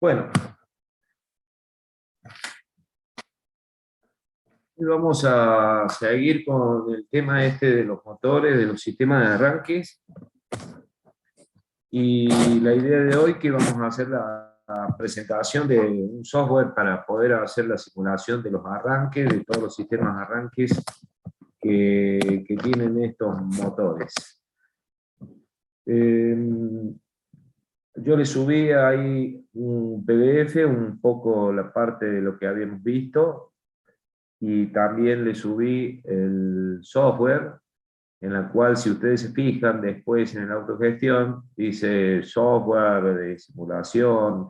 Bueno, y vamos a seguir con el tema este de los motores, de los sistemas de arranques. Y la idea de hoy que vamos a hacer la presentación de un software para poder hacer la simulación de los arranques, de todos los sistemas de arranques que tienen estos motores. Yo le subí ahí un PDF, un poco la parte de lo que habíamos visto, y también le subí el software, en la cual, si ustedes se fijan después en la autogestión, dice software de simulación,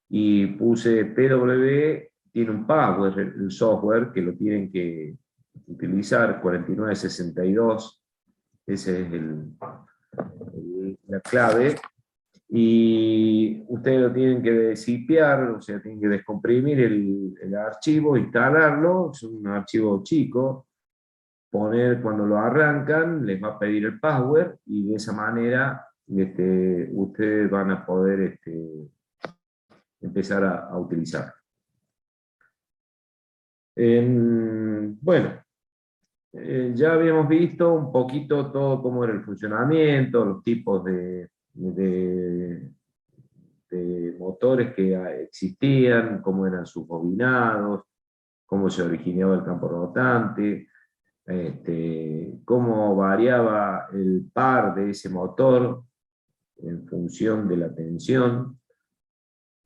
y puse PW, tiene un password el software, que lo tienen que utilizar, 4962, ese es la clave, y ustedes lo tienen que desipiar, o sea, tienen que descomprimir el archivo, instalarlo, es un archivo chico, poner cuando lo arrancan, les va a pedir el password, y de esa manera ustedes van a poder empezar a utilizar. Bueno, ya habíamos visto un poquito todo cómo era el funcionamiento, los tipos de motores que existían, cómo eran sus bobinados, cómo se originaba el campo rotante, cómo variaba el par de ese motor en función de la tensión,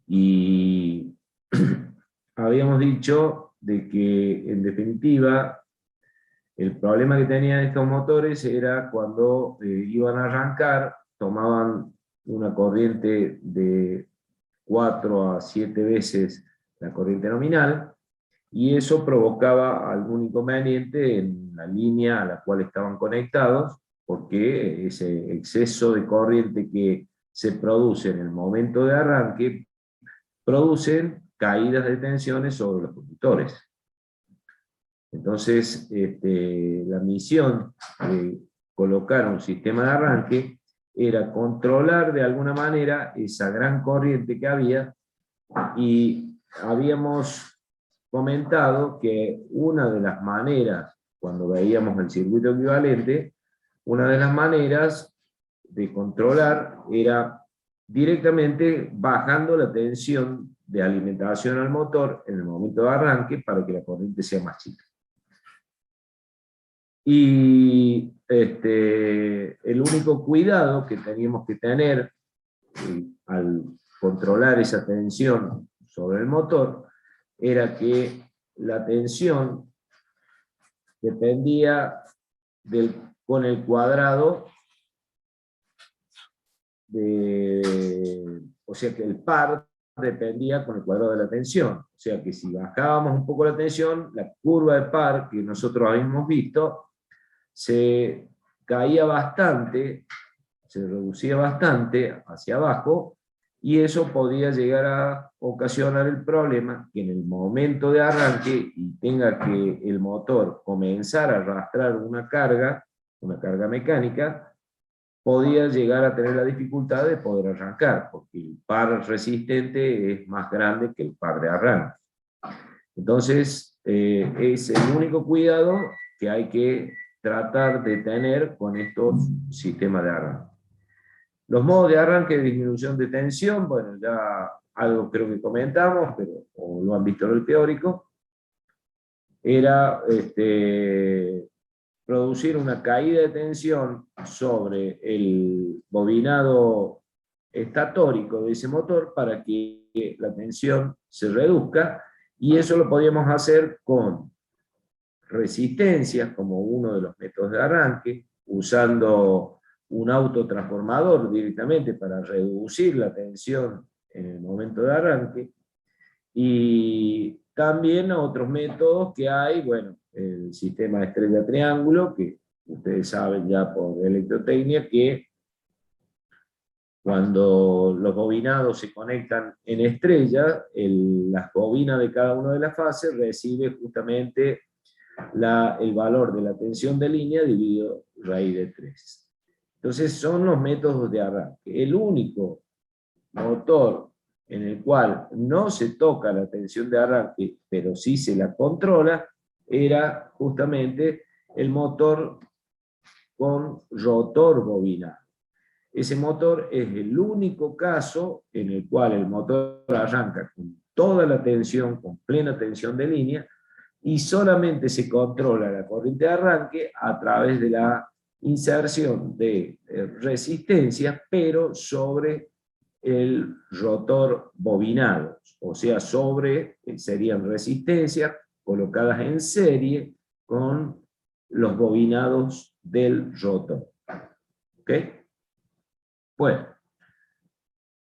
y habíamos dicho de que, en definitiva, el problema que tenían estos motores era cuando iban a arrancar, tomaban una corriente de 4 a 7 veces la corriente nominal, y eso provocaba algún inconveniente en la línea a la cual estaban conectados, porque ese exceso de corriente que se produce en el momento de arranque producen caídas de tensiones sobre los conductores. Entonces, la misión de colocar un sistema de arranque era controlar de alguna manera esa gran corriente que había, y habíamos comentado que una de las maneras, cuando veíamos el circuito equivalente, una de las maneras de controlar era directamente bajando la tensión de alimentación al motor en el momento de arranque, para que la corriente sea más chica. Y el único cuidado que teníamos que tener al controlar esa tensión sobre el motor era que la tensión dependía con el cuadrado o sea que el par dependía con el cuadrado de la tensión. O sea que si bajábamos un poco la tensión, la curva de par que nosotros habíamos visto se caía bastante, se reducía bastante hacia abajo, y eso podía llegar a ocasionar el problema que en el momento de arranque y tenga que el motor comenzar a arrastrar una carga mecánica, podía llegar a tener la dificultad de poder arrancar, porque el par resistente es más grande que el par de arranque. Entonces, es el único cuidado que hay que tratar de tener con estos sistemas de arranque. Los modos de arranque de disminución de tensión, bueno, ya algo creo que comentamos, pero o lo han visto en el teórico, era producir una caída de tensión sobre el bobinado estatórico de ese motor para que la tensión se reduzca, y eso lo podíamos hacer con resistencias como uno de los métodos de arranque, usando un autotransformador directamente para reducir la tensión en el momento de arranque, y también otros métodos que hay, bueno, el sistema de estrella-triángulo, que ustedes saben ya por electrotecnia, que cuando los bobinados se conectan en estrella, las bobinas de cada una de las fases recibe justamente el valor de la tensión de línea dividido raíz de 3. Entonces son los métodos de arranque. El único motor en el cual no se toca la tensión de arranque, pero sí se la controla, era justamente el motor con rotor bobinado. Ese motor es el único caso en el cual el motor arranca con toda la tensión, con plena tensión de línea, y solamente se controla la corriente de arranque a través de la inserción de resistencia, pero sobre el rotor bobinado, o sea, serían resistencias colocadas en serie con los bobinados del rotor. ¿Ok? Bueno,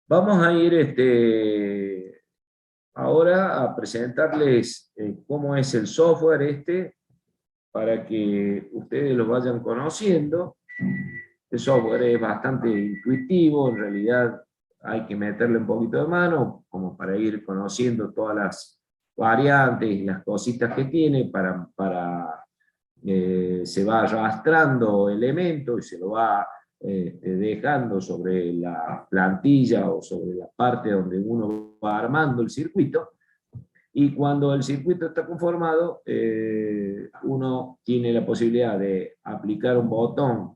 vamos a ir ahora a presentarles cómo es el software para que ustedes lo vayan conociendo. El software es bastante intuitivo, en realidad hay que meterle un poquito de mano como para ir conociendo todas las variantes y las cositas que tiene se va arrastrando elementos y se lo va dejando sobre la plantilla o sobre la parte donde uno va armando el circuito, y cuando el circuito está conformado, uno tiene la posibilidad de aplicar un botón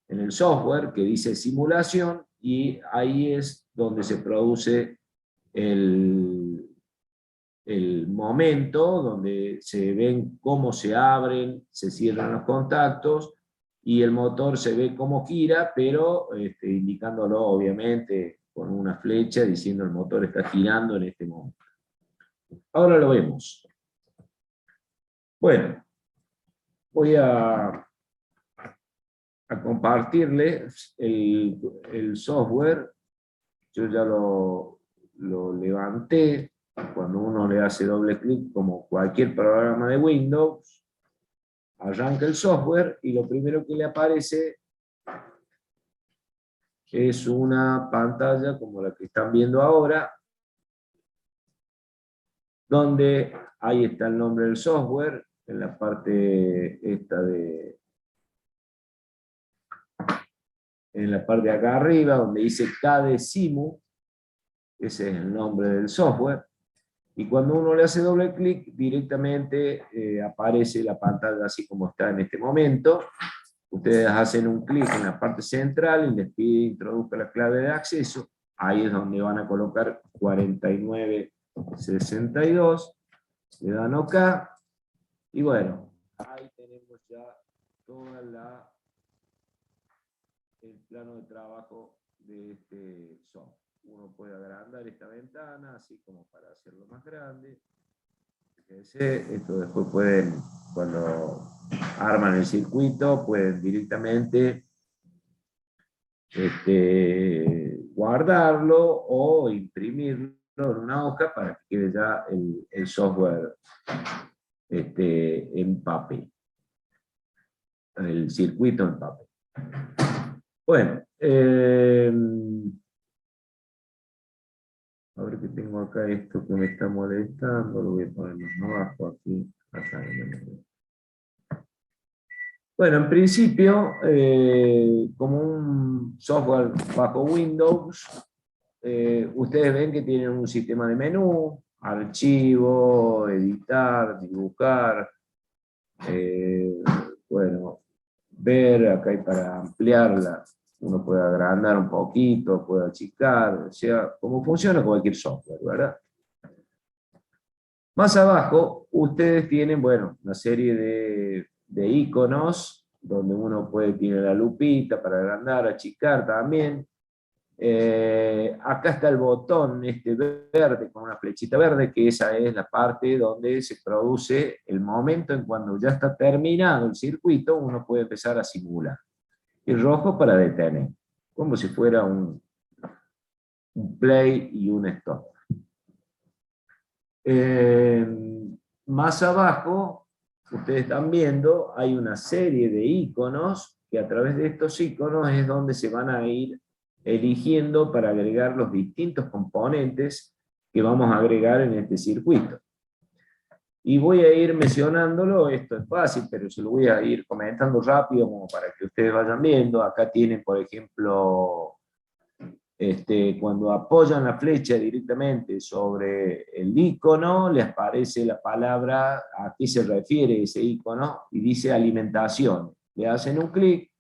en el software que dice simulación, y ahí es donde se produce el momento donde se ven cómo se abren, se cierran los contactos, y el motor se ve cómo gira, pero indicándolo obviamente con una flecha diciendo el motor está girando en este momento. Ahora lo vemos. Bueno, voy a compartirles el software. Yo ya lo levanté. Cuando uno le hace doble clic, como cualquier programa de Windows, arranca el software y lo primero que le aparece es una pantalla como la que están viendo ahora, donde ahí está el nombre del software, en la parte en la parte de acá arriba, donde dice KDesimu, ese es el nombre del software. Y cuando uno le hace doble clic, directamente aparece la pantalla así como está en este momento. Ustedes hacen un clic en la parte central y les pide introduzca la clave de acceso. Ahí es donde van a colocar 4962. Le dan OK. Y bueno, ahí tenemos ya todo el plano de trabajo de este software. Uno puede agrandar esta ventana, así como para hacerlo más grande. Fíjense, esto después pueden, cuando arman el circuito, pueden directamente guardarlo o imprimirlo en una hoja para que quede ya el software en papel. El circuito en papel. Bueno, a ver que tengo acá esto que me está molestando, lo voy a poner más abajo aquí. Acá. Bueno, en principio, como un software bajo Windows, ustedes ven que tienen un sistema de menú, archivo, editar, dibujar, bueno, ver, acá hay para ampliarla, uno puede agrandar un poquito, puede achicar, o sea, como funciona cualquier software, ¿verdad? Más abajo, ustedes tienen, bueno, una serie de iconos, donde uno tiene la lupita para agrandar, achicar también. Acá está el botón verde, con una flechita verde, que esa es la parte donde se produce el momento en cuando ya está terminado el circuito, uno puede empezar a simular. El rojo para detener, como si fuera un play y un stop. Más abajo, ustedes están viendo, hay una serie de iconos, que a través de estos iconos es donde se van a ir eligiendo para agregar los distintos componentes que vamos a agregar en este circuito. Y voy a ir mencionándolo, esto es fácil, pero se lo voy a ir comentando rápido como para que ustedes vayan viendo. Acá tienen, por ejemplo, cuando apoyan la flecha directamente sobre el icono, les aparece la palabra a qué se refiere ese icono, y dice alimentación. Le hacen un clic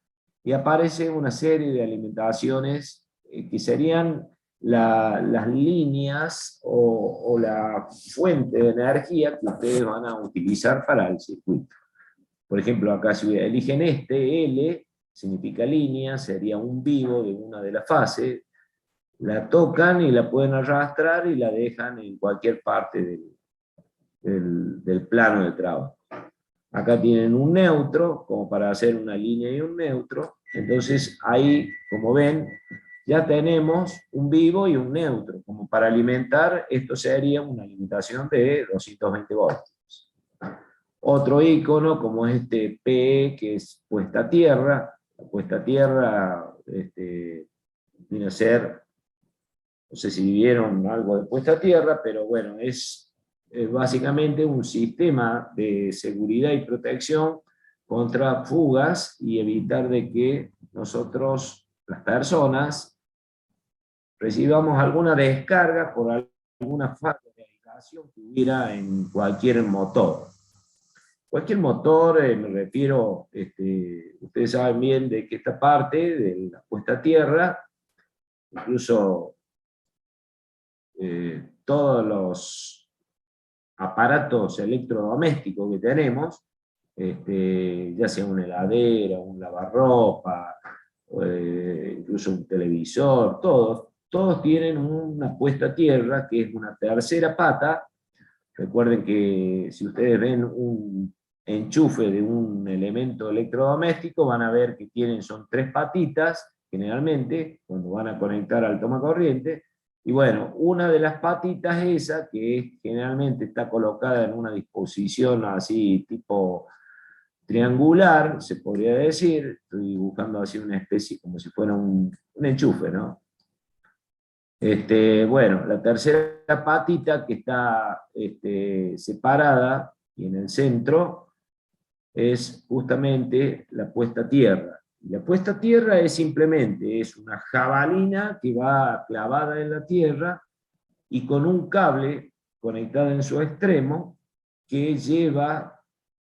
y aparece una serie de alimentaciones que serían las líneas o la fuente de energía que ustedes van a utilizar para el circuito. Por ejemplo, acá si eligen L significa línea, sería un vivo de una de las fases, la tocan y la pueden arrastrar y la dejan en cualquier parte del plano de trabajo. Acá tienen un neutro, como para hacer una línea y un neutro. Entonces ahí, como ven, ya tenemos un vivo y un neutro. Como para alimentar, esto sería una alimentación de 220 voltios. Otro icono, como es este PE, que es puesta a tierra. La puesta a tierra viene a ser, no sé si vieron algo de puesta a tierra, pero bueno, es básicamente un sistema de seguridad y protección contra fugas y evitar de que nosotros, las personas, recibamos alguna descarga por alguna falla de aislación que hubiera en cualquier motor. Cualquier motor, me refiero, ustedes saben bien de que esta parte de la puesta a tierra, incluso todos los aparatos electrodomésticos que tenemos, ya sea una heladera, un lavarropa, incluso un televisor, todos tienen una puesta a tierra que es una tercera pata. Recuerden que si ustedes ven un enchufe de un elemento electrodoméstico, van a ver que son 3 patitas, generalmente, cuando van a conectar al tomacorriente. Y bueno, una de las patitas esa, que generalmente está colocada en una disposición así tipo triangular, se podría decir, estoy dibujando así una especie como si fuera un enchufe, ¿no? Bueno, la tercera patita que está separada y en el centro es justamente la puesta a tierra. Y la puesta a tierra es simplemente una jabalina que va clavada en la tierra y con un cable conectado en su extremo que lleva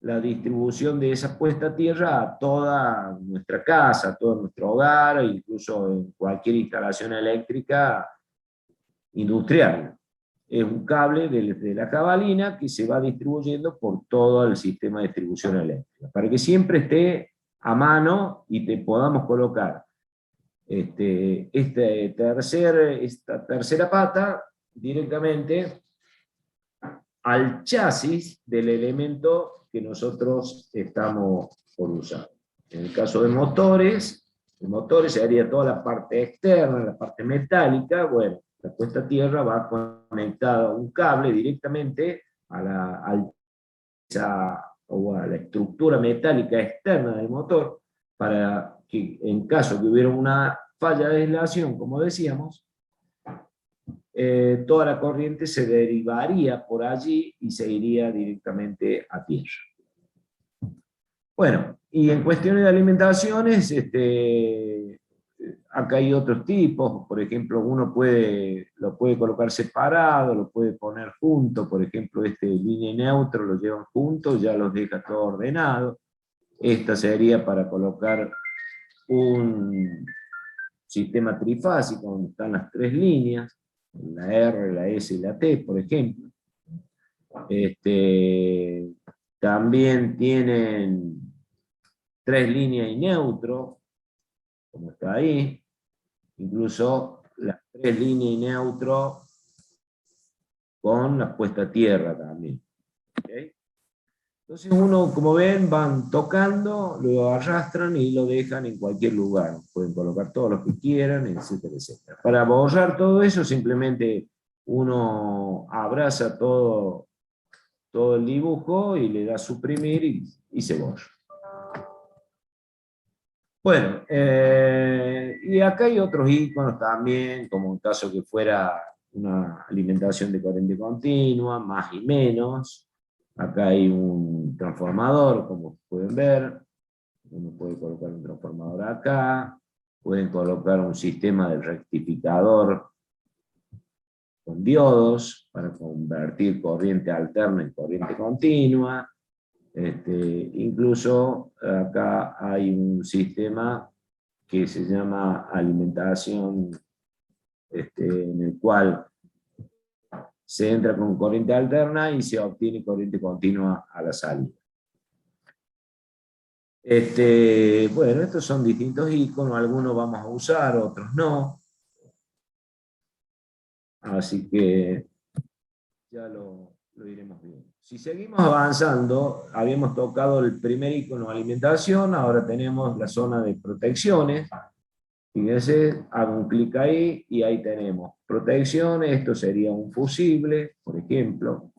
la distribución de esa puesta a tierra a toda nuestra casa, a todo nuestro hogar, e incluso en cualquier instalación eléctrica industrial. Es un cable de la jabalina que se va distribuyendo por todo el sistema de distribución eléctrica, para que siempre esté a mano y te podamos colocar esta tercera pata directamente al chasis del elemento que nosotros estamos por usar. En el caso de motores, se haría toda la parte externa, la parte metálica. Bueno, la puesta a tierra va conectada a un cable directamente o a la estructura metálica externa del motor, para que en caso que hubiera una falla de aislación, como decíamos, toda la corriente se derivaría por allí y se iría directamente a tierra. Bueno, y en cuestiones de alimentaciones, acá hay otros tipos. Por ejemplo, uno lo puede colocar separado, lo puede poner junto. Por ejemplo, línea y neutro lo llevan juntos, ya los deja todo ordenado. Esta sería para colocar un sistema trifásico donde están las 3 líneas, la R, la S y la T, por ejemplo. También tienen 3 líneas y neutro, como está ahí. Incluso las 3 líneas y neutro con la puesta a tierra también. ¿Okay? Entonces uno, como ven, van tocando, lo arrastran y lo dejan en cualquier lugar. Pueden colocar todo lo que quieran, etcétera, etcétera. Para borrar todo eso, simplemente uno abraza todo el dibujo y le da suprimir y se borra. Bueno, y acá hay otros iconos también, como en caso que fuera una alimentación de corriente continua, más y menos. Acá hay un transformador, como pueden ver. Uno puede colocar un transformador acá, pueden colocar un sistema de rectificador con diodos para convertir corriente alterna en corriente continua. Incluso acá hay un sistema que se llama alimentación, en el cual se entra con corriente alterna y se obtiene corriente continua a la salida. Bueno, estos son distintos iconos, algunos vamos a usar, otros no. Así que ya lo iremos viendo. Si seguimos avanzando, habíamos tocado el primer icono alimentación, ahora tenemos la zona de protecciones. Fíjense, hago un clic ahí y ahí tenemos protecciones. Esto sería un fusible, por ejemplo.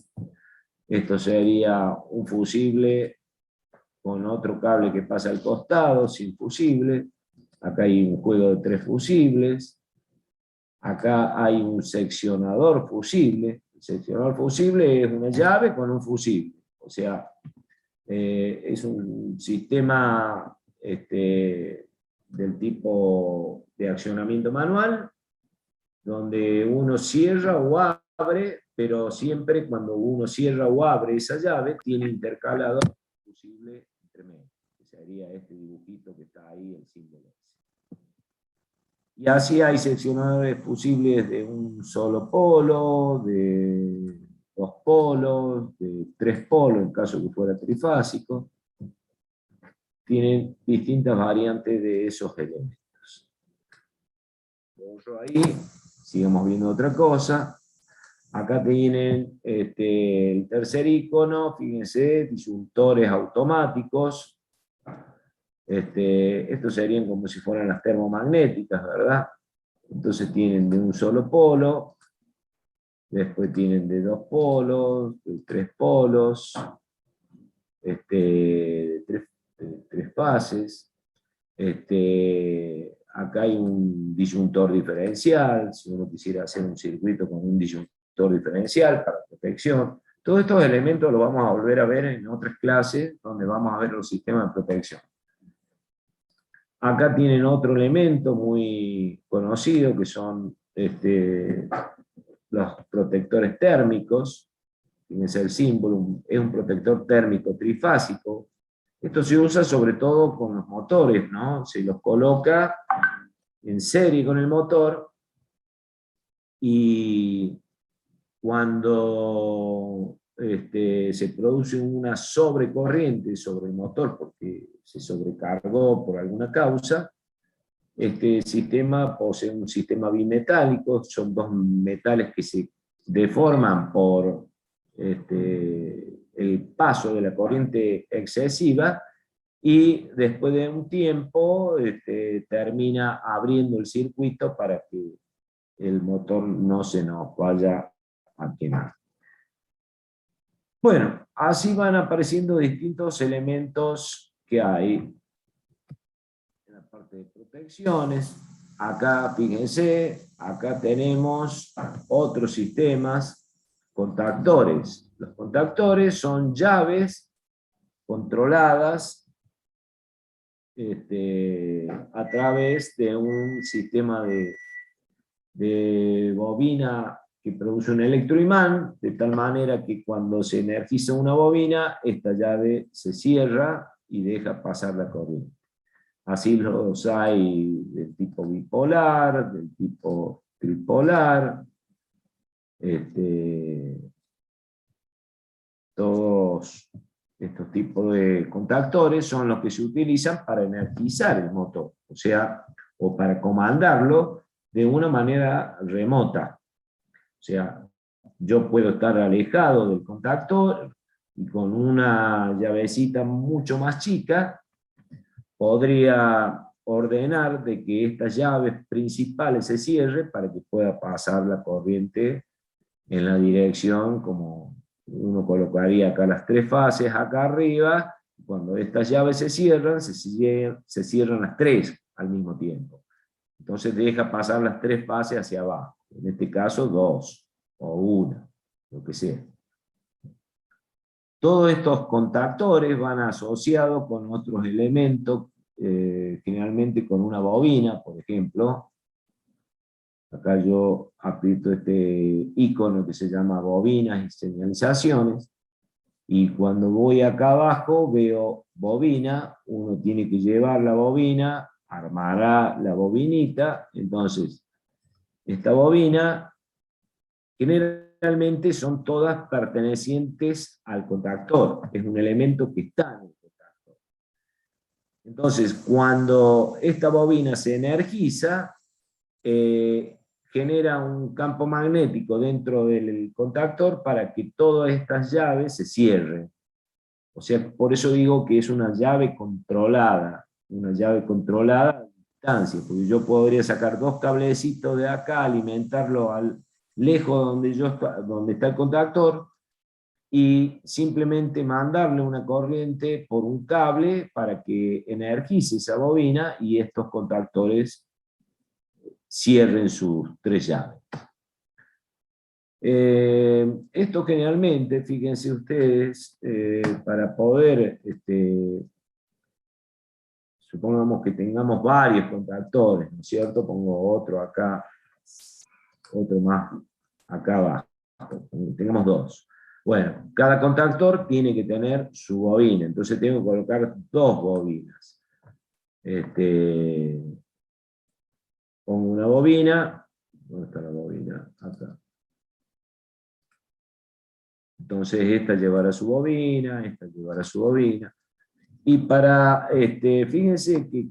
Esto sería un fusible con otro cable que pasa al costado, sin fusible. Acá hay un juego de 3 fusibles. Acá hay un seccionador fusible. El seccionador fusible es una llave con un fusible. O sea, es un sistema del tipo de accionamiento manual, donde uno cierra o abre, pero siempre cuando uno cierra o abre esa llave, tiene intercalado un fusible entre medio, que sería este dibujito que está ahí, el símbolo. Y así hay seccionadores fusibles de un solo polo, de 2 polos, de 3 polos, en caso que fuera trifásico. Tienen distintas variantes de esos elementos. Borro ahí, sigamos viendo otra cosa. Acá tienen el tercer icono, fíjense, disyuntores automáticos. Estos serían como si fueran las termomagnéticas, ¿verdad? Entonces tienen de un solo polo, después tienen de 2 polos, de 3 polos, de 3 fases. Acá hay un disyuntor diferencial, si uno quisiera hacer un circuito con un disyuntor diferencial para protección. Todos estos elementos los vamos a volver a ver en otras clases, donde vamos a ver los sistemas de protección. Acá tienen otro elemento muy conocido, que son los protectores térmicos. Fíjense el símbolo, es un protector térmico trifásico. Esto se usa sobre todo con los motores, ¿no? Se los coloca en serie con el motor, y cuando se produce una sobrecorriente sobre el motor porque se sobrecargó por alguna causa, este sistema posee un sistema bimetálico, son 2 metales que se deforman por el paso de la corriente excesiva, y después de un tiempo termina abriendo el circuito para que el motor no se nos vaya a quemar. Bueno, así van apareciendo distintos elementos que hay en la parte de protecciones. Acá, fíjense, acá tenemos otros sistemas, contactores. Los contactores son llaves controladas a través de un sistema de bobina que produce un electroimán, de tal manera que cuando se energiza una bobina, esta llave se cierra y deja pasar la corriente. Así los hay del tipo bipolar, del tipo tripolar, todos estos tipos de contactores son los que se utilizan para energizar el motor, o sea, o para comandarlo de una manera remota. O sea, yo puedo estar alejado del contactor y con una llavecita mucho más chica podría ordenar de que estas llaves principales se cierren para que pueda pasar la corriente en la dirección, como uno colocaría acá las 3 fases acá arriba. Cuando estas llaves se cierran, se cierran las 3 al mismo tiempo. Entonces deja pasar las 3 fases hacia abajo. En este caso 2 o 1, lo que sea. Todos estos contactores van asociados con otros elementos generalmente con una bobina, por ejemplo. Acá yo aprieto este icono que se llama bobinas y señalizaciones, y cuando voy acá abajo veo bobina, uno tiene que llevar la bobina, armará la bobinita. Entonces esta bobina generalmente son todas pertenecientes al contactor, es un elemento que está en el contactor. Entonces cuando esta bobina se energiza, genera un campo magnético dentro del contactor para que todas estas llaves se cierren. O sea, por eso digo que es una llave controlada a distancia, porque yo podría sacar dos cablecitos de acá, alimentarlo lejos donde está el contactor, y simplemente mandarle una corriente por un cable para que energice esa bobina y estos contactores cierren sus tres llaves. Esto generalmente, fíjense ustedes, para poder, supongamos que tengamos varios contactores, ¿no es cierto? Pongo otro acá, otro más acá abajo, tenemos dos. Bueno, cada contactor tiene que tener su bobina, entonces tengo que colocar dos bobinas. Pongo una bobina, ¿dónde está la bobina? Acá. Entonces esta llevará su bobina, esta llevará su bobina. Y para, fíjense que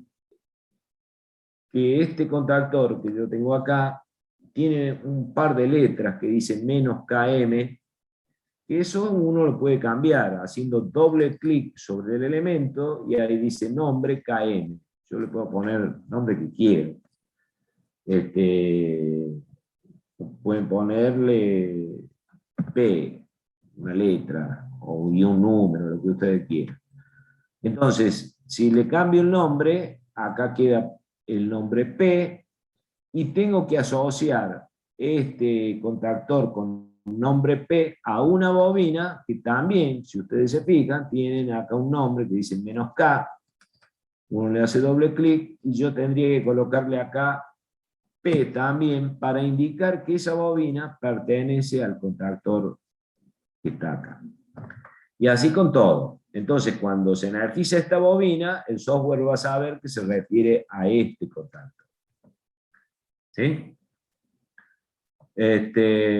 este contactor que yo tengo acá tiene un par de letras que dicen "-km", que eso uno lo puede cambiar haciendo doble clic sobre el elemento y ahí dice nombre km. Yo le puedo poner el nombre que quiero. Pueden ponerle P, una letra, y un número, lo que ustedes quieran. Entonces, si le cambio el nombre, acá queda el nombre P, y tengo que asociar este contactor con nombre P a una bobina, que también, si ustedes se fijan, tienen acá un nombre que dice "-K". Uno le hace doble clic, y yo tendría que colocarle acá P también, para indicar que esa bobina pertenece al contactor que está acá. Y así con todo. Entonces, cuando se energiza esta bobina, el software va a saber que se refiere a este contacto. ¿Sí?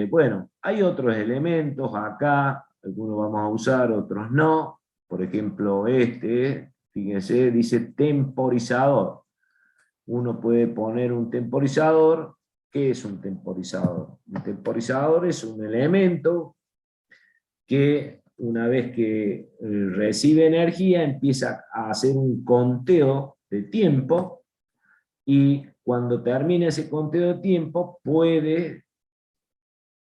Bueno, hay otros elementos acá, algunos vamos a usar, otros no. Por ejemplo, fíjense, dice temporizador. Uno puede poner un temporizador. ¿Qué es un temporizador? Un temporizador es un elemento que una vez que recibe energía empieza a hacer un conteo de tiempo, y cuando termina ese conteo de tiempo puede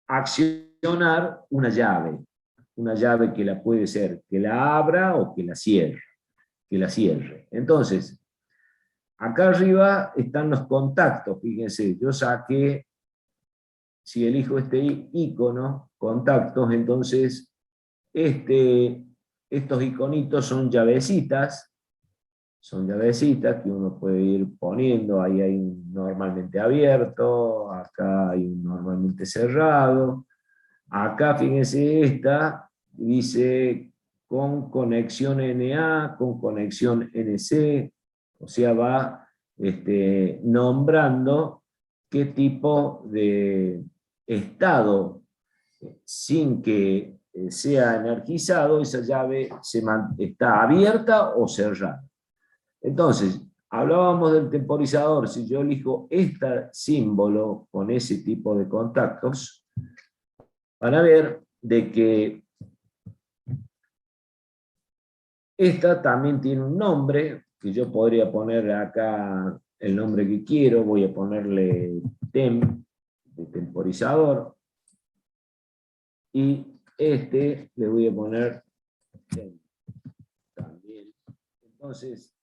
accionar una llave que la puede ser que la abra o que la cierre. Entonces, acá arriba están los contactos, fíjense, yo saqué, si elijo este icono, contactos, entonces estos iconitos son llavecitas que uno puede ir poniendo. Ahí hay un normalmente abierto, acá hay un normalmente cerrado. Acá fíjense, esta dice con conexión NA, con conexión NC, o sea, va nombrando qué tipo de estado, sin que sea energizado, esa llave está abierta o cerrada. Entonces, hablábamos del temporizador. Si yo elijo este símbolo con ese tipo de contactos, van a ver de que esta también tiene un nombre, que yo podría poner acá el nombre que quiero. Voy a ponerle temp, de temporizador, y le voy a poner temp también. Entonces,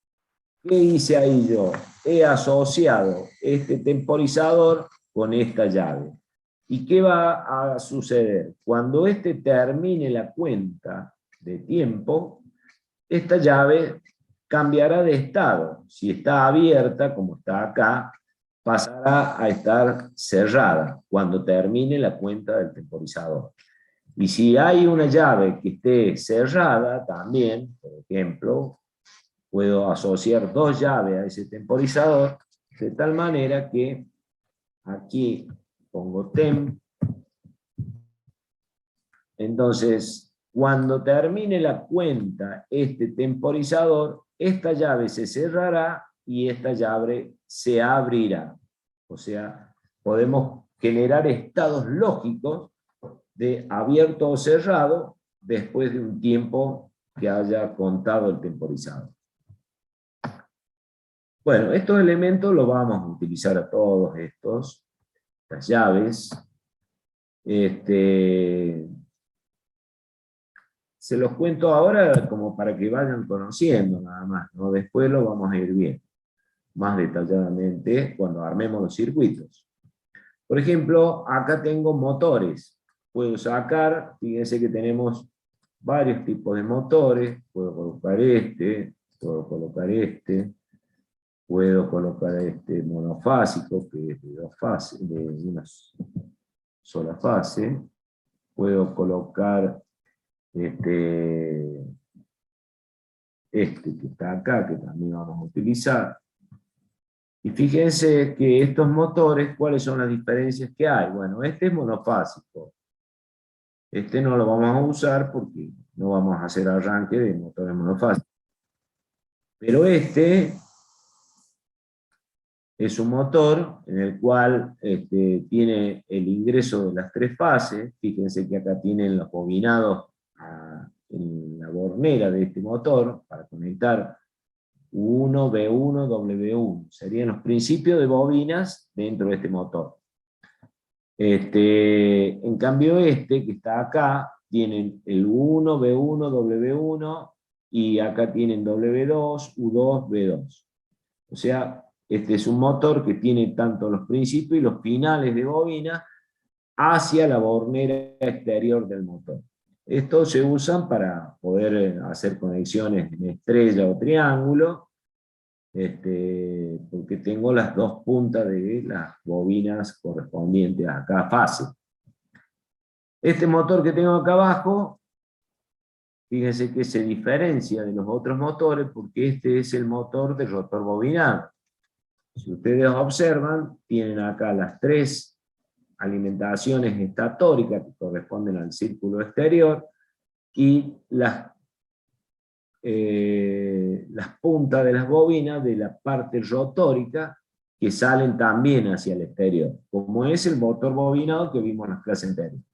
¿qué hice ahí yo? He asociado este temporizador con esta llave. ¿Y qué va a suceder? Cuando termine la cuenta de tiempo, esta llave cambiará de estado. Si está abierta, como está acá, pasará a estar cerrada cuando termine la cuenta del temporizador. Y si hay una llave que esté cerrada también, por ejemplo, puedo asociar dos llaves a ese temporizador, de tal manera que aquí pongo temp. Entonces, cuando termine la cuenta este temporizador, esta llave se cerrará y esta llave se abrirá. O sea, podemos generar estados lógicos de abierto o cerrado después de un tiempo que haya contado el temporizador. Bueno, estos elementos los vamos a utilizar a todos estas llaves. Se los cuento ahora como para que vayan conociendo nada más, ¿no? Después lo vamos a ir viendo más detalladamente cuando armemos los circuitos. Por ejemplo, acá tengo motores. Puedo sacar, fíjense que tenemos varios tipos de motores. Puedo colocar puedo colocar puedo colocar este monofásico, que es de dos fases, de una sola fase. Puedo colocar este que está acá, que también vamos a utilizar. Y fíjense que estos motores, ¿cuáles son las diferencias que hay? Bueno, este es monofásico. Este no lo vamos a usar porque no vamos a hacer arranque de motores monofásicos. Pero este es un motor en el cual tiene el ingreso de las tres fases. Fíjense que acá tienen los bobinados en la bornera de este motor para conectar U1, B1, W1. Serían los principios de bobinas dentro de este motor. En cambio que está acá, tienen el U1, B1, W1, y acá tienen W2, U2, B2. O sea, este es un motor que tiene tanto los principios y los finales de bobina hacia la bornera exterior del motor. Estos se usan para poder hacer conexiones en estrella o triángulo, porque tengo las dos puntas de las bobinas correspondientes a cada fase. Este motor que tengo acá abajo, fíjense que se diferencia de los otros motores porque este es el motor de rotor bobinado. Si ustedes observan, tienen acá las tres alimentaciones estatóricas que corresponden al círculo exterior y las puntas de las bobinas de la parte rotórica que salen también hacia el exterior, como es el motor bobinado que vimos en las clases anteriores.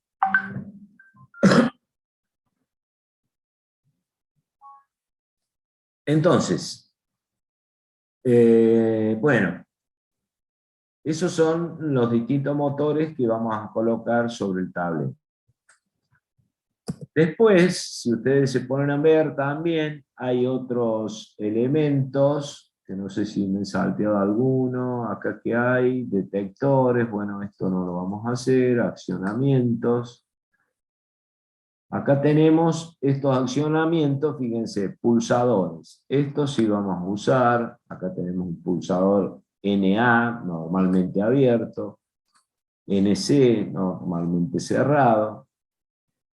Entonces, bueno, esos son los distintos motores que vamos a colocar sobre el tablero. Después, si ustedes se ponen a ver también, hay otros elementos, que no sé si me he salteado alguno, acá que hay, detectores, bueno, esto no lo vamos a hacer, accionamientos. Acá tenemos estos accionamientos, fíjense, pulsadores. Estos sí vamos a usar, acá tenemos un pulsador NA, normalmente abierto, NC, normalmente cerrado.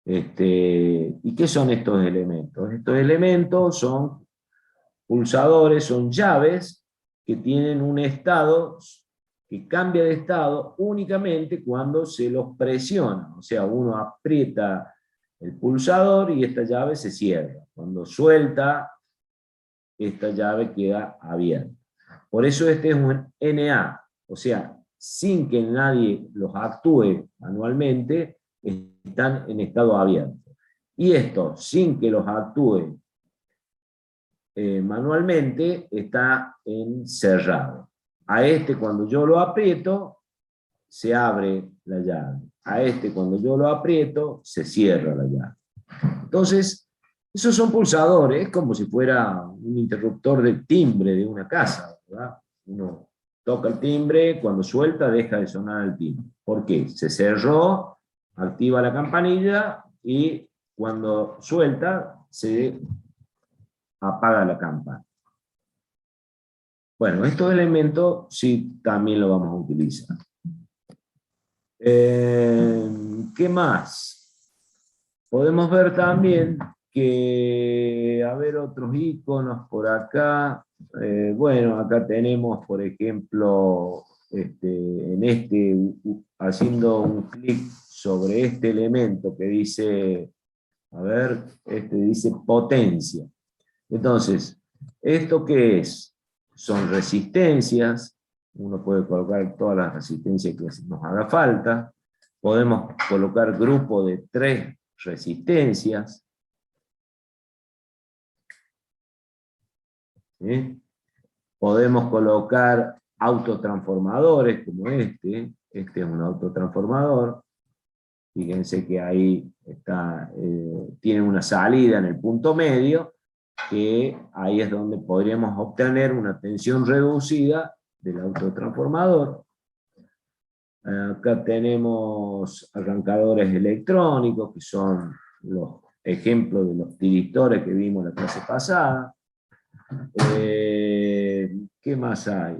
¿Y qué son estos elementos? Estos elementos son pulsadores, son llaves que tienen un estado que cambia de estado únicamente cuando se los presiona. O sea, uno aprieta el pulsador y esta llave se cierra. Cuando suelta, esta llave queda abierta. Por eso este es un NA, o sea, sin que nadie los actúe manualmente, están en estado abierto. Y esto, sin que los actúe manualmente, está en cerrado. A este, cuando yo lo aprieto, se abre la llave. A este, cuando yo lo aprieto, se cierra la llave. Entonces, esos son pulsadores, como si fuera un interruptor de timbre de una casa, ¿verdad? Uno toca el timbre, cuando suelta deja de sonar el timbre. ¿Por qué? Se cerró, activa la campanilla y cuando suelta se apaga la campana. Bueno, estos elementos sí también lo vamos a utilizar. ¿Qué más? Podemos ver también que, a ver, otros iconos por acá. Bueno, acá tenemos, por ejemplo, haciendo un clic sobre este elemento que dice, a ver, dice potencia. Entonces, ¿esto qué es? Son resistencias. Uno puede colocar todas las resistencias que nos haga falta. Podemos colocar grupo de 3 resistencias. ¿Sí? Podemos colocar autotransformadores como este. Este es un autotransformador. Fíjense que ahí está, tiene una salida en el punto medio, que ahí es donde podríamos obtener una tensión reducida del autotransformador. Acá tenemos arrancadores electrónicos, que son los ejemplos de los tiristores que vimos la clase pasada. ¿Qué más hay?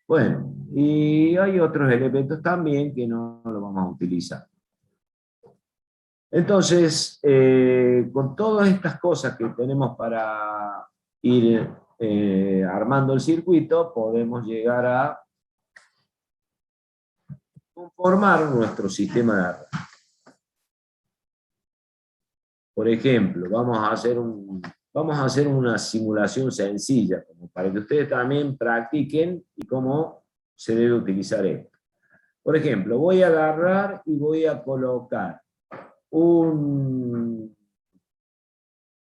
Bueno, y hay otros elementos también que no lo vamos a utilizar. Entonces, con todas estas cosas que tenemos para ir armando el circuito, podemos llegar a conformar nuestro sistema de arranque. Por ejemplo, vamos a hacer una simulación sencilla, como para que ustedes también practiquen y cómo se debe utilizar esto. Por ejemplo, voy a agarrar y voy a colocar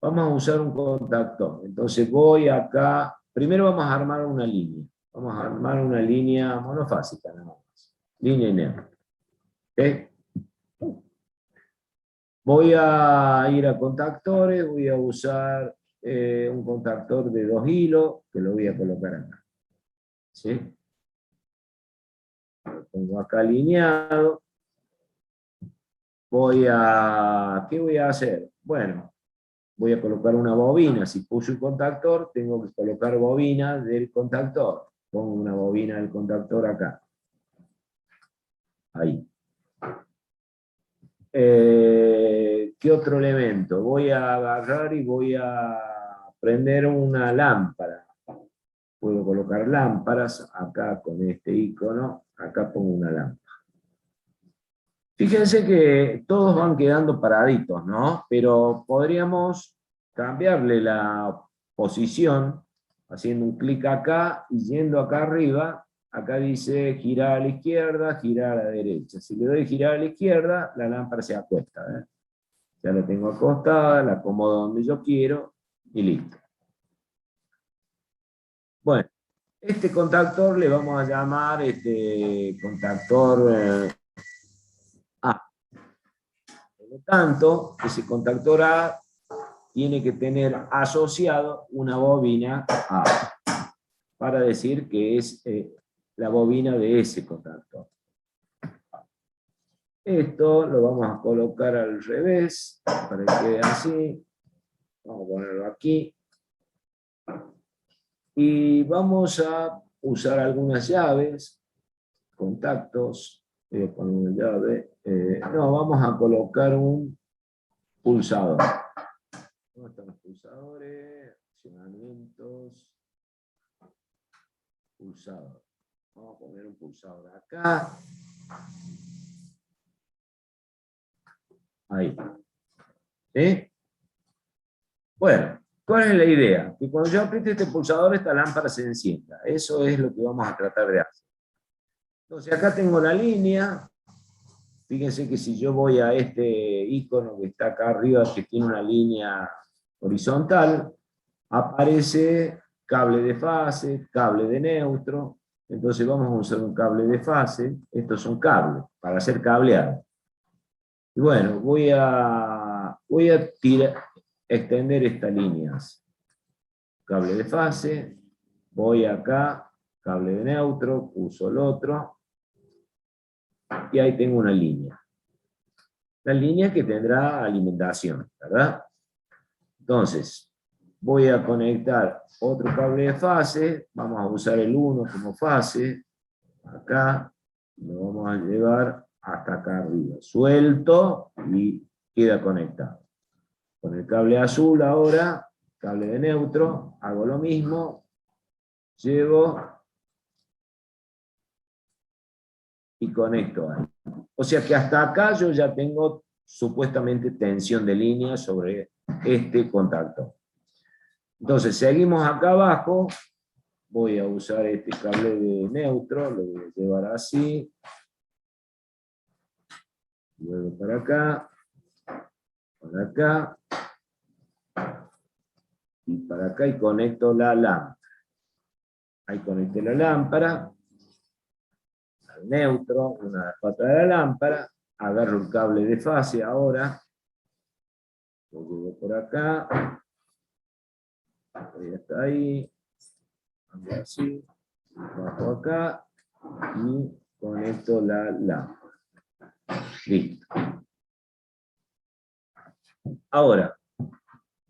vamos a usar un contactor. Entonces voy acá, primero vamos a armar una línea. Vamos a armar una línea monofásica nada más. Línea y neutra. ¿Okay? Voy a ir a contactores, voy a usar un contactor de 2 hilos, que lo voy a colocar acá. ¿Sí? Lo pongo acá alineado. ¿Qué voy a hacer? Bueno, voy a colocar una bobina. Si puse un contactor, tengo que colocar bobina del contactor. Pongo una bobina del contactor acá. Ahí. ¿Qué otro elemento? Voy a agarrar y voy a prender una lámpara. Puedo colocar lámparas acá con este icono. Acá pongo una lámpara. Fíjense que todos van quedando paraditos, ¿no? Pero podríamos cambiarle la posición haciendo un clic acá y yendo acá arriba. Acá dice girar a la izquierda, girar a la derecha. Si le doy girar a la izquierda, la lámpara se acuesta. ¿Eh? Ya la tengo acostada, la acomodo donde yo quiero y listo. Bueno, este contactor le vamos a llamar contactor A. Por lo tanto, ese contactor A tiene que tener asociado una bobina A, para decir que es la bobina de ese contactor. Esto lo vamos a colocar al revés, para que quede así. Vamos a ponerlo aquí. Y vamos a usar algunas llaves, contactos. Voy a poner una llave. No, vamos a colocar un pulsador. ¿Dónde están los pulsadores? Accionamientos. Pulsador. Vamos a poner un pulsador acá. Ahí. ¿Sí? Bueno, ¿cuál es la idea? Que cuando yo apriete este pulsador, esta lámpara se encienda. Eso es lo que vamos a tratar de hacer. Entonces acá tengo la línea. Fíjense que si yo voy a este icono que está acá arriba, que tiene una línea horizontal, aparece cable de fase, cable de neutro. Entonces vamos a usar un cable de fase. Estos son cables para hacer cableado. Y bueno, voy a extender estas líneas. Cable de fase, voy acá, cable de neutro, uso el otro, y ahí tengo una línea. La línea que tendrá alimentación, ¿verdad? Entonces, voy a conectar otro cable de fase, vamos a usar el 1 como fase, acá, lo vamos a llevar hasta acá arriba, suelto y queda conectado. Con el cable azul ahora, cable de neutro, hago lo mismo, llevo y conecto ahí. O sea que hasta acá yo ya tengo supuestamente tensión de línea sobre este contacto. Entonces seguimos acá abajo, voy a usar este cable de neutro, lo voy a llevar así, luego para acá, y para acá y conecto la lámpara. Ahí conecté la lámpara, al neutro, una de las patas de la lámpara, agarro el cable de fase ahora, lo llevo por acá, ahí está ahí, ando así, bajo acá, y conecto la lámpara. Listo. Ahora,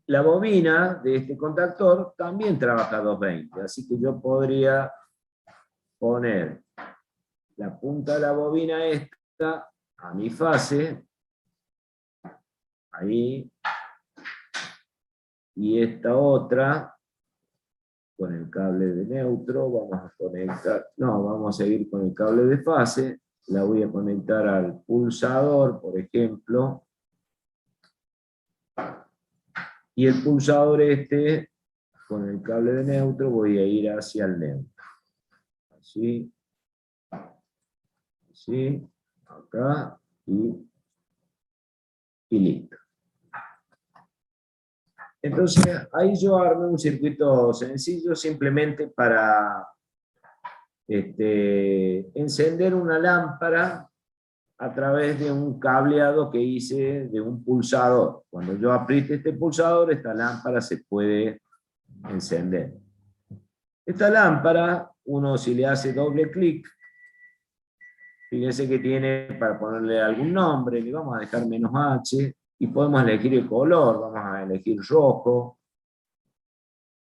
la bobina de este contactor también trabaja 220, así que yo podría poner la punta de la bobina esta a mi fase, ahí, y esta otra con el cable de neutro, vamos a conectar, no, vamos a seguir con el cable de fase, la voy a conectar al pulsador, por ejemplo, y el pulsador este, con el cable de neutro, voy a ir hacia el neutro. Así, así, acá, y listo. Entonces, ahí yo armé un circuito sencillo simplemente para encender una lámpara a través de un cableado que hice de un pulsador. Cuando yo apriete este pulsador, esta lámpara se puede encender. Esta lámpara, uno si le hace doble clic, fíjense que tiene para ponerle algún nombre, le vamos a dejar "-H", y podemos elegir el color, vamos a elegir rojo,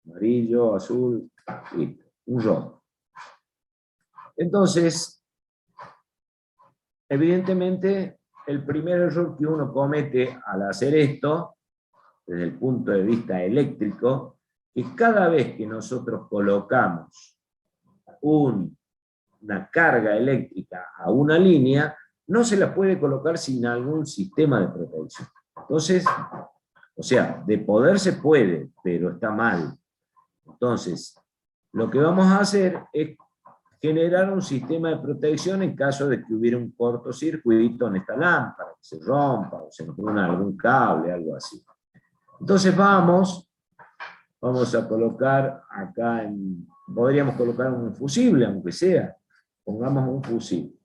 amarillo, azul, listo, un rojo. Entonces, evidentemente, el primer error que uno comete al hacer esto, desde el punto de vista eléctrico, es que cada vez que nosotros colocamos una carga eléctrica a una línea, no se la puede colocar sin algún sistema de protección. Entonces, o sea, de poder se puede, pero está mal. Entonces, lo que vamos a hacer es generar un sistema de protección en caso de que hubiera un cortocircuito en esta lámpara, que se rompa o se nos una algún cable, algo así. Entonces vamos a colocar acá, podríamos colocar un fusible, aunque sea, pongamos un fusible.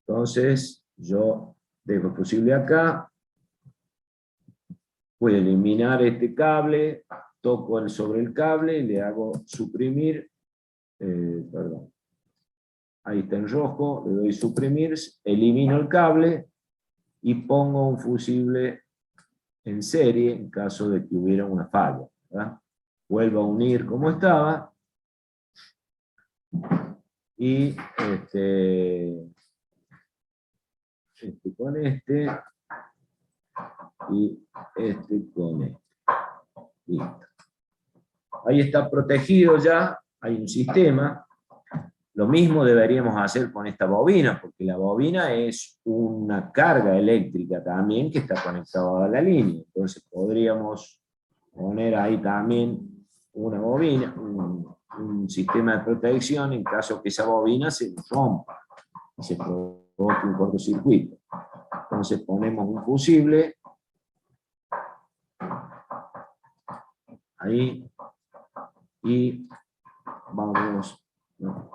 Entonces yo dejo el fusible acá, voy a eliminar este cable, toco sobre el cable y le hago suprimir, perdón, ahí está en rojo, le doy suprimir, elimino el cable y pongo un fusible en serie en caso de que hubiera una falla, ¿verdad? Vuelvo a unir como estaba y con este y con este. Listo. Ahí está protegido ya, hay un sistema. Lo mismo deberíamos hacer con esta bobina, porque la bobina es una carga eléctrica también que está conectada a la línea. Entonces podríamos poner ahí también una bobina, un sistema de protección en caso que esa bobina se rompa y se provoque un cortocircuito. Entonces ponemos un fusible ahí y vamos, ¿no?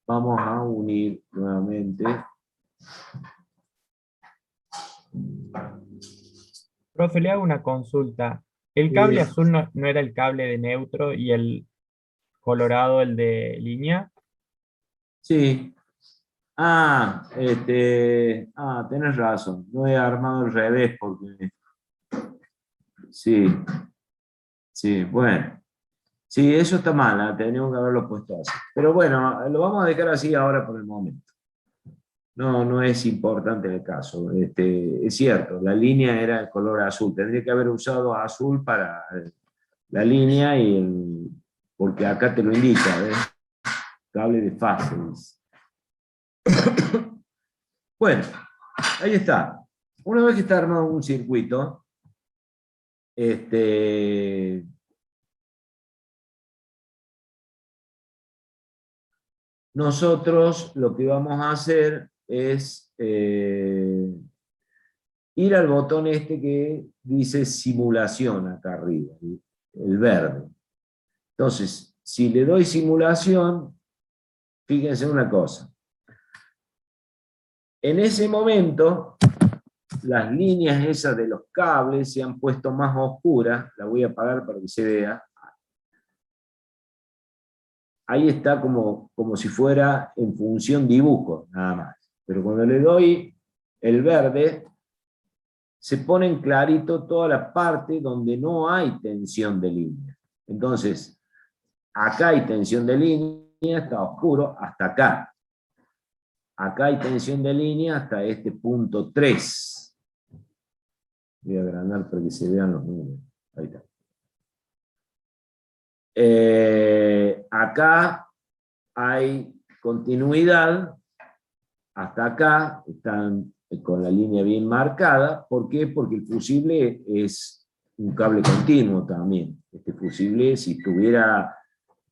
Vamos a unir nuevamente. Profe, le hago una consulta. ¿El cable azul no era el cable de neutro y el colorado el de línea? Sí. Tenés razón, no he armado al revés porque... Sí, sí, bueno. Sí, eso está mal, tenemos que haberlo puesto así. Pero bueno, lo vamos a dejar así ahora por el momento. No, no es importante el caso. Es cierto, la línea era el color azul. Tendría que haber usado azul para la línea porque acá te lo indica, ¿ves? Cable de fases. Bueno, ahí está. Una vez que está armado un circuito, nosotros lo que vamos a hacer es ir al botón que dice simulación acá arriba, el verde. Entonces, si le doy simulación, fíjense una cosa. En ese momento, las líneas esas de los cables se han puesto más oscuras. La voy a apagar para que se vea. Ahí está como si fuera en función dibujo, nada más. Pero cuando le doy el verde, se pone en clarito toda la parte donde no hay tensión de línea. Entonces, acá hay tensión de línea, está oscuro, hasta acá. Acá hay tensión de línea hasta este punto 3. Voy a agrandar para que se vean los números. Ahí está. Acá hay continuidad, hasta acá están con la línea bien marcada. ¿Por qué? Porque el fusible es un cable continuo también. Este fusible, si estuviera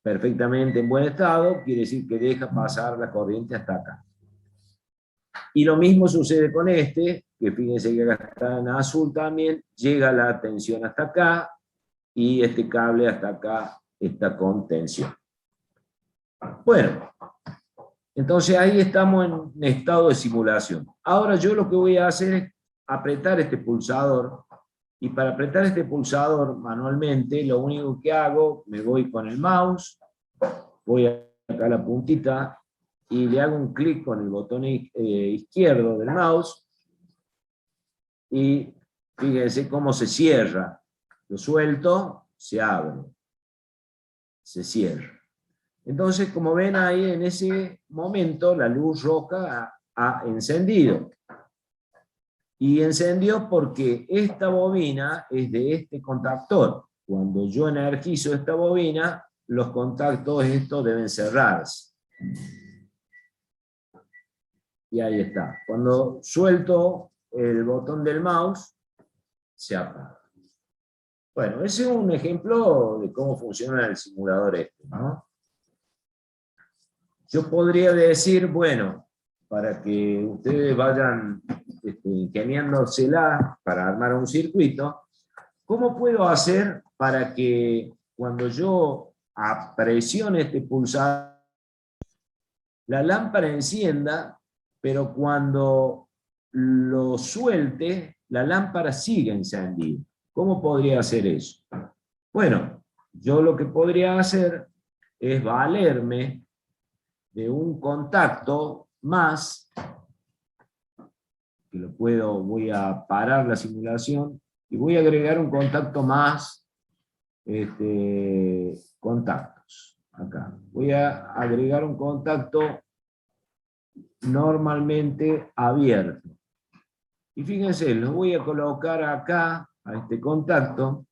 perfectamente en buen estado, quiere decir que deja pasar la corriente hasta acá. Y lo mismo sucede con que fíjense que acá está en azul también, llega la tensión hasta acá, y este cable hasta acá está con tensión. Bueno, entonces ahí estamos en estado de simulación. Ahora yo lo que voy a hacer es apretar este pulsador, y para apretar este pulsador manualmente, lo único que hago, me voy con el mouse, voy acá a la puntita, y le hago un clic con el botón izquierdo del mouse, y fíjense cómo se cierra. Lo suelto, se abre, se cierra. Entonces, como ven ahí, en ese momento la luz roja ha encendido. Y encendió porque esta bobina es de este contactor. Cuando yo energizo esta bobina, los contactos estos deben cerrarse. Y ahí está. Cuando suelto el botón del mouse, se apaga. Bueno, ese es un ejemplo de cómo funciona el simulador ¿no? Yo podría decir, bueno, para que ustedes vayan ingeniándosela para armar un circuito, ¿cómo puedo hacer para que cuando yo presione este pulsador, la lámpara encienda, pero cuando lo suelte, la lámpara siga encendida? ¿Cómo podría hacer eso? Bueno, yo lo que podría hacer es valerme de un contacto más, que voy a parar la simulación, y voy a agregar un contacto más, contactos, acá. Voy a agregar un contacto normalmente abierto. Y fíjense, lo voy a colocar acá, a este contacto,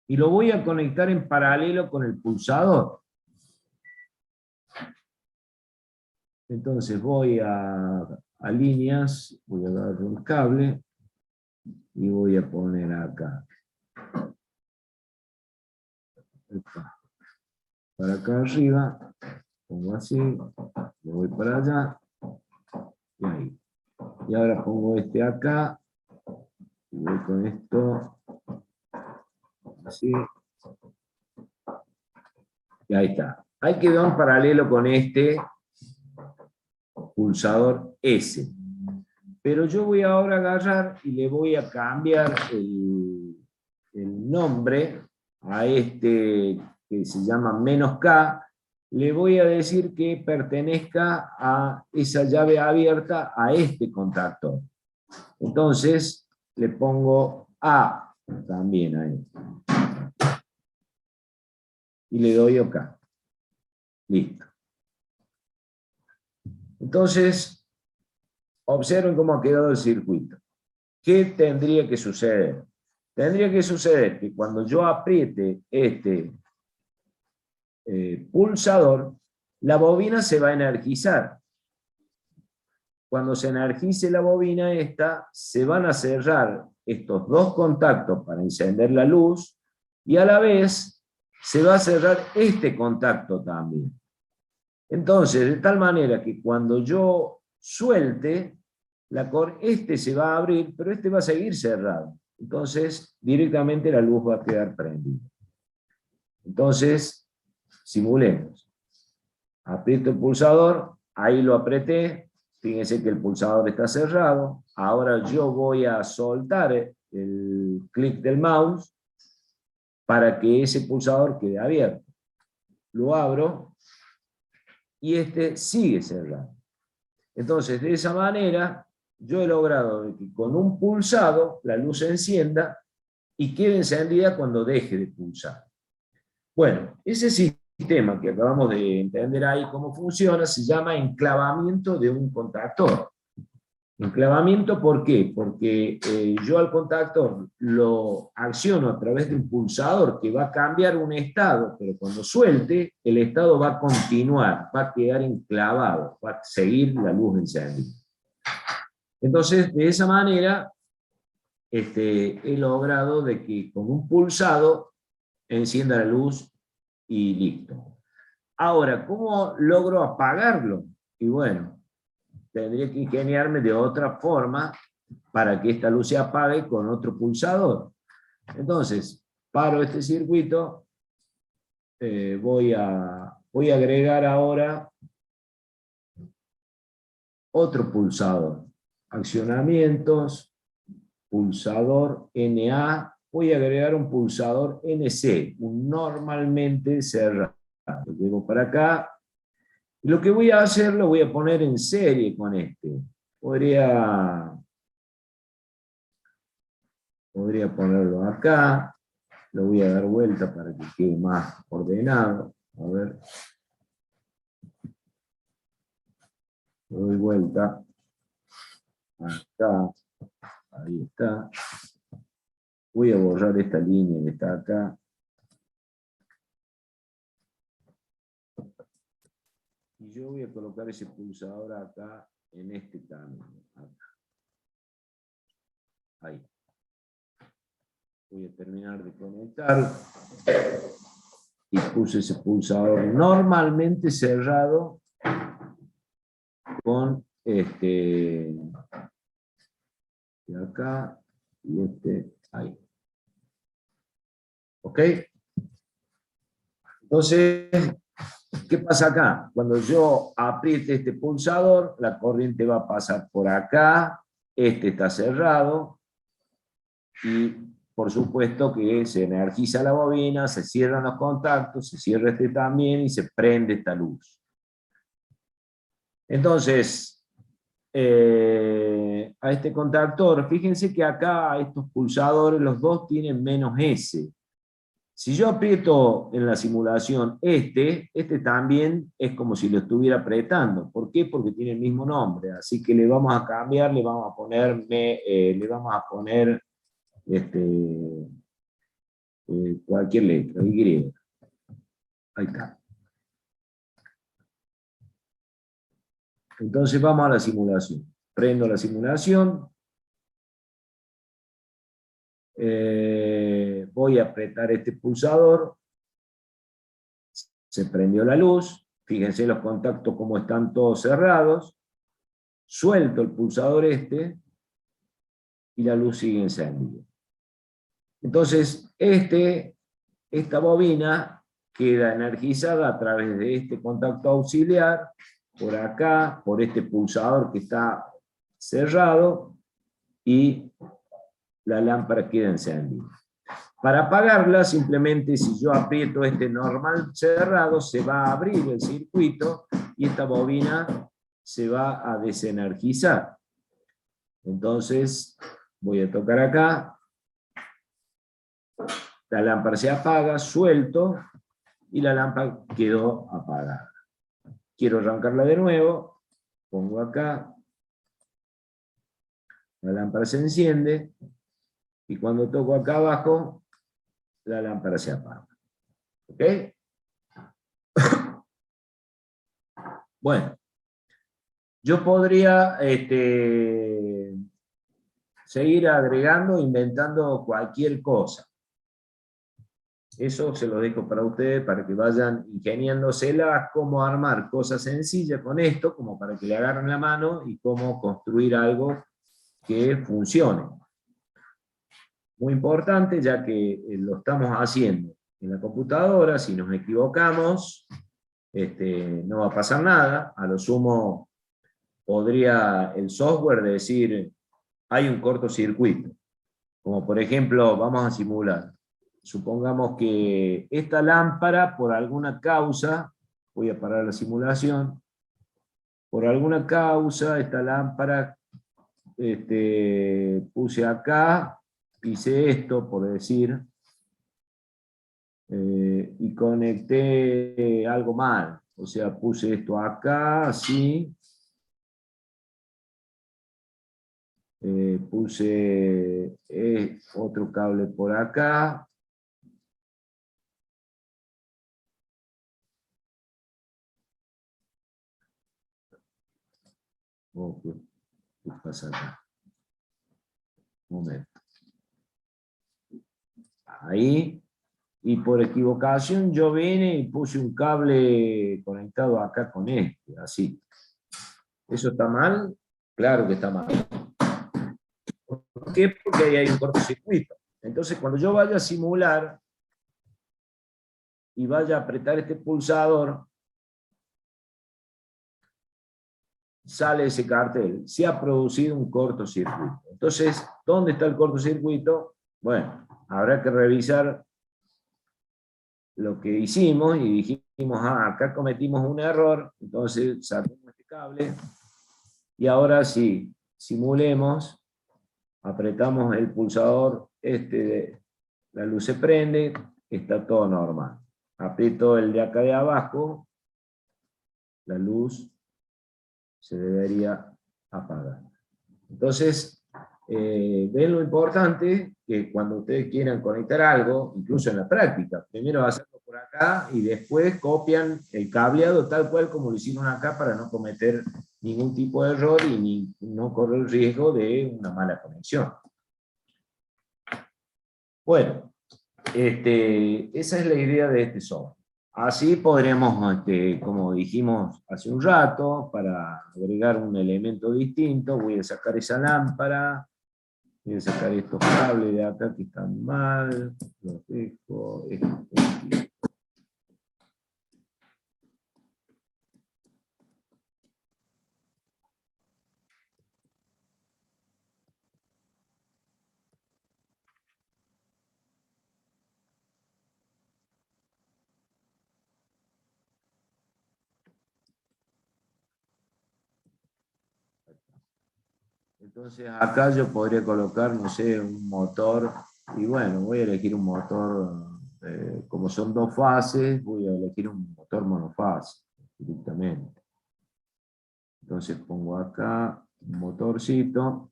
y lo voy a conectar en paralelo con el pulsador. Entonces voy a líneas, voy a agarrar un cable, y voy a poner acá. Para acá arriba, pongo así, me voy para allá, y ahí. Y ahora pongo acá, y voy con esto, así, y ahí está. Ahí quedó en paralelo con este pulsador S. Pero yo voy ahora a agarrar y le voy a cambiar el nombre a que se llama "-K", le voy a decir que pertenezca a esa llave abierta a este contactor. Entonces, le pongo A también ahí. Y le doy OK. Listo. Entonces, observen cómo ha quedado el circuito. ¿Qué tendría que suceder? Tendría que suceder que cuando yo apriete este pulsador, la bobina se va a energizar. Cuando se energice la bobina esta, se van a cerrar estos dos contactos para encender la luz y a la vez se va a cerrar este contacto también. Entonces, de tal manera que cuando yo suelte, este se va a abrir, pero este va a seguir cerrado. Entonces, directamente la luz va a quedar prendida. Entonces, simulemos. Aprieto el pulsador, ahí lo apreté, fíjense que el pulsador está cerrado. Ahora yo voy a soltar el clic del mouse para que ese pulsador quede abierto. Lo abro y este sigue cerrado. Entonces, de esa manera, yo he logrado que con un pulsado la luz se encienda y quede encendida cuando deje de pulsar. Bueno, ese sistema que acabamos de entender ahí cómo funciona se llama enclavamiento de un contactor. Enclavamiento, ¿por qué? Porque yo al contactor lo acciono a través de un pulsador que va a cambiar un estado, pero cuando suelte, el estado va a continuar, va a quedar enclavado, va a seguir la luz encendida. Entonces, de esa manera, he logrado de que con un pulsado encienda la luz y listo. Ahora, ¿cómo logro apagarlo? Y bueno, tendría que ingeniarme de otra forma para que esta luz se apague con otro pulsador. Entonces, paro este circuito, voy a agregar ahora otro pulsador. Accionamientos, pulsador NA, voy a agregar un pulsador NC, un normalmente cerrado. Lo llevo para acá. Y lo que voy a hacer lo voy a poner en serie con este. Podría ponerlo acá. Lo voy a dar vuelta para que quede más ordenado. A ver. Lo doy vuelta. Acá. Ahí está. Voy a borrar esta línea que está acá. Y yo voy a colocar ese pulsador acá, en este camino. Acá. Ahí. Voy a terminar de conectar. Y puse ese pulsador normalmente cerrado con de acá y ahí. ¿Ok? Entonces, ¿qué pasa acá? Cuando yo apriete este pulsador, la corriente va a pasar por acá, este está cerrado, y por supuesto que se energiza la bobina, se cierran los contactos, se cierra este también y se prende esta luz. Entonces, a este contactor, fíjense que acá estos pulsadores, los dos tienen -S. Si yo aprieto en la simulación este también es como si lo estuviera apretando. ¿Por qué? Porque tiene el mismo nombre. Así que le vamos a cambiar, le vamos a poner cualquier letra, Y. Ahí está. Entonces vamos a la simulación. Prendo la simulación. Voy a apretar este pulsador. Se prendió la luz. Fíjense los contactos como están todos cerrados. Suelto el pulsador y la luz sigue encendida. Entonces, esta bobina queda energizada a través de este contacto auxiliar, por acá, por este pulsador que está cerrado, y la lámpara queda encendida. Para apagarla, simplemente si yo aprieto este normal cerrado, se va a abrir el circuito y esta bobina se va a desenergizar. Entonces, voy a tocar acá, la lámpara se apaga, suelto, y la lámpara quedó apagada. Quiero arrancarla de nuevo, pongo acá, la lámpara se enciende, y cuando toco acá abajo, la lámpara se apaga. ¿Ok? Bueno, yo podría seguir agregando, inventando cualquier cosa. Eso se lo dejo para ustedes, para que vayan ingeniándosela cómo armar cosas sencillas con esto, como para que le agarren la mano, y cómo construir algo que funcione. Muy importante, ya que lo estamos haciendo en la computadora. Si nos equivocamos, no va a pasar nada. A lo sumo podría el software decir, hay un cortocircuito. Como por ejemplo, vamos a simular. Supongamos que esta lámpara, por alguna causa, voy a parar la simulación, por alguna causa, esta lámpara, puse acá, hice esto, por decir, y conecté algo mal. O sea, puse esto acá, así, puse otro cable por acá, ¿qué pasa acá? Un momento. Ahí, y por equivocación yo vine y puse un cable conectado acá con este, así. ¿Eso está mal? Claro que está mal. ¿Por qué? Porque ahí hay un cortocircuito. Entonces, cuando yo vaya a simular y vaya a apretar este pulsador, sale ese cartel. Se ha producido un cortocircuito. Entonces, ¿dónde está el cortocircuito? Bueno, habrá que revisar lo que hicimos y dijimos, acá cometimos un error, entonces sacamos este cable y ahora sí, simulemos, apretamos el pulsador, la luz se prende, está todo normal. Aprieto el de acá de abajo, la luz se debería apagar. Entonces, ven lo importante, que cuando ustedes quieran conectar algo, incluso en la práctica, primero hacerlo por acá y después copian el cableado tal cual como lo hicieron acá, para no cometer ningún tipo de error y no correr el riesgo de una mala conexión. Bueno, esa es la idea de este software. Así podremos, como dijimos hace un rato, para agregar un elemento distinto, voy a sacar esa lámpara, voy a sacar estos cables de acá que están mal, los dejo, aquí. Entonces acá yo podría colocar, no sé, un motor, y bueno, voy a elegir un motor, como son dos fases, voy a elegir un motor monofase directamente. Entonces pongo acá un motorcito,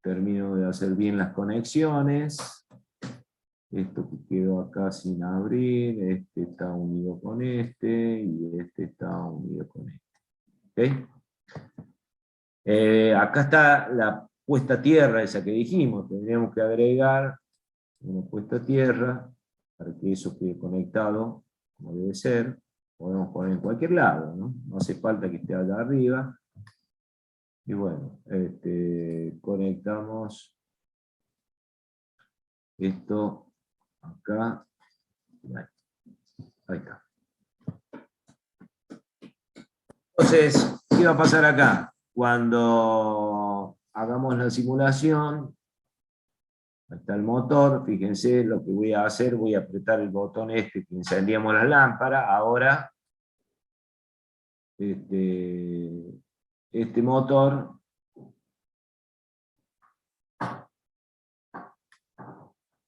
termino de hacer bien las conexiones, esto que quedó acá sin abrir, este está unido con este, y este está unido con este. ¿Okay? Acá está la puesta a tierra, esa que dijimos, tendríamos que agregar una puesta a tierra, para que eso quede conectado como debe ser. Podemos poner en cualquier lado, ¿no? No hace falta que esté allá arriba. Y bueno, conectamos esto acá. Ahí está. Entonces, ¿qué va a pasar acá? Cuando hagamos la simulación, Ahí está el motor, fíjense lo que voy a hacer, voy a apretar el botón este que encendíamos la lámpara, ahora este motor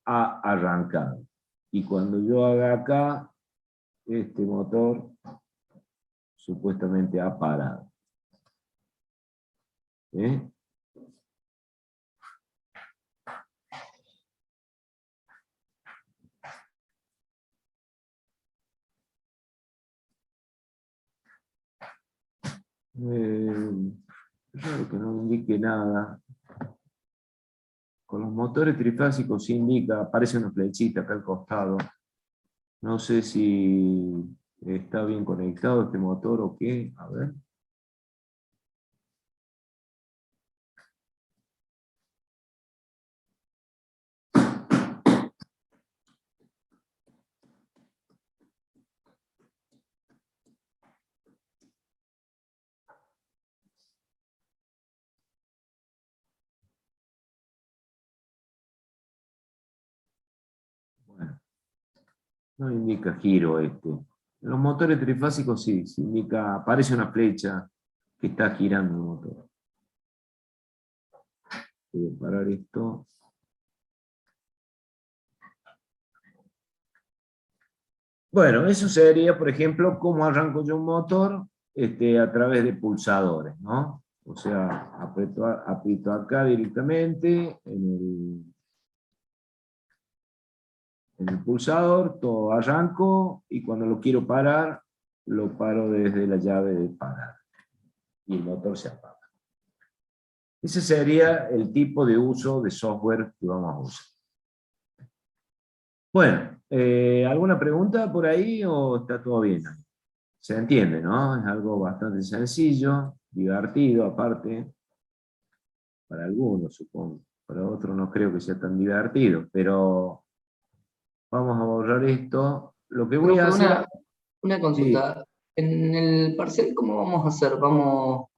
ha arrancado. Y cuando yo haga acá, este motor supuestamente ha parado. ¿Eh? Claro que no indique nada. Con los motores trifásicos sí indica, aparece una flechita acá al costado. No sé si está bien conectado este motor o qué. A ver. Bueno, no indica giro este. En los motores trifásicos sí, se indica, aparece una flecha que está girando el motor. Voy a parar esto. Bueno, eso sería, por ejemplo, cómo arranco yo un motor a través de pulsadores, ¿no? O sea, aprieto acá directamente en el pulsador, todo arranco, y cuando lo quiero parar, lo paro desde la llave de parar. Y el motor se apaga. Ese sería el tipo de uso de software que vamos a usar. Bueno, ¿alguna pregunta por ahí o está todo bien? Se entiende, ¿no? Es algo bastante sencillo, divertido aparte, para algunos supongo. Para otros no creo que sea tan divertido, pero vamos a borrar esto. Lo que voy Profe, a hacer... una Sí. consulta. En el parcial, ¿cómo vamos a hacer? ¿Vamos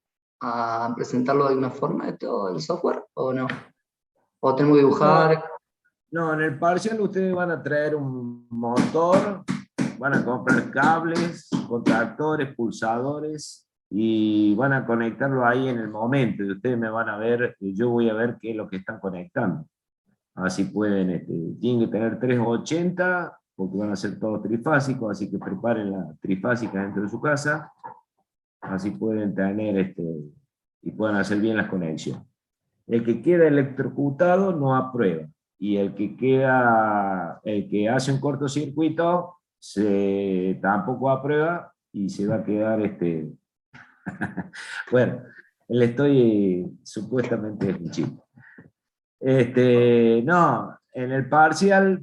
a presentarlo de alguna forma de todo el software o no? ¿O tenemos que No, dibujar? no, en el parcial ustedes van a traer un motor, van a comprar cables, contactores, pulsadores, y van a conectarlo ahí en el momento, y ustedes me van a ver, y yo voy a ver qué es lo que están conectando. Así pueden, tienen que tener 380, porque van a ser todos trifásicos, así que preparen la trifásica dentro de su casa, así pueden tener, y pueden hacer bien las conexiones. El que queda electrocutado no aprueba, y el que hace un cortocircuito tampoco aprueba, y se va a quedar, bueno, le estoy supuestamente escuchando. No, en el parcial,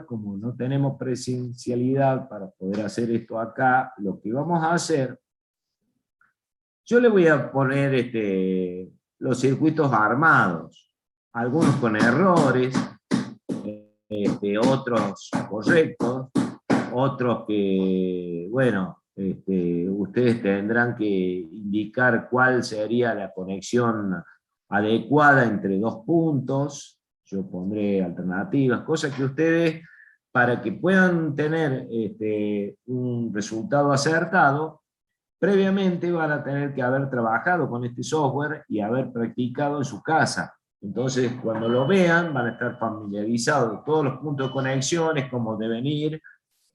como no tenemos presencialidad para poder hacer esto acá, lo que vamos a hacer, yo le voy a poner los circuitos armados, algunos con errores, otros correctos, otros que, bueno, ustedes tendrán que indicar cuál sería la conexión adecuada entre dos puntos. Yo pondré alternativas, cosas que ustedes, para que puedan tener un resultado acertado, previamente van a tener que haber trabajado con este software y haber practicado en su casa. Entonces, cuando lo vean, van a estar familiarizados de todos los puntos de conexiones, cómo deben ir,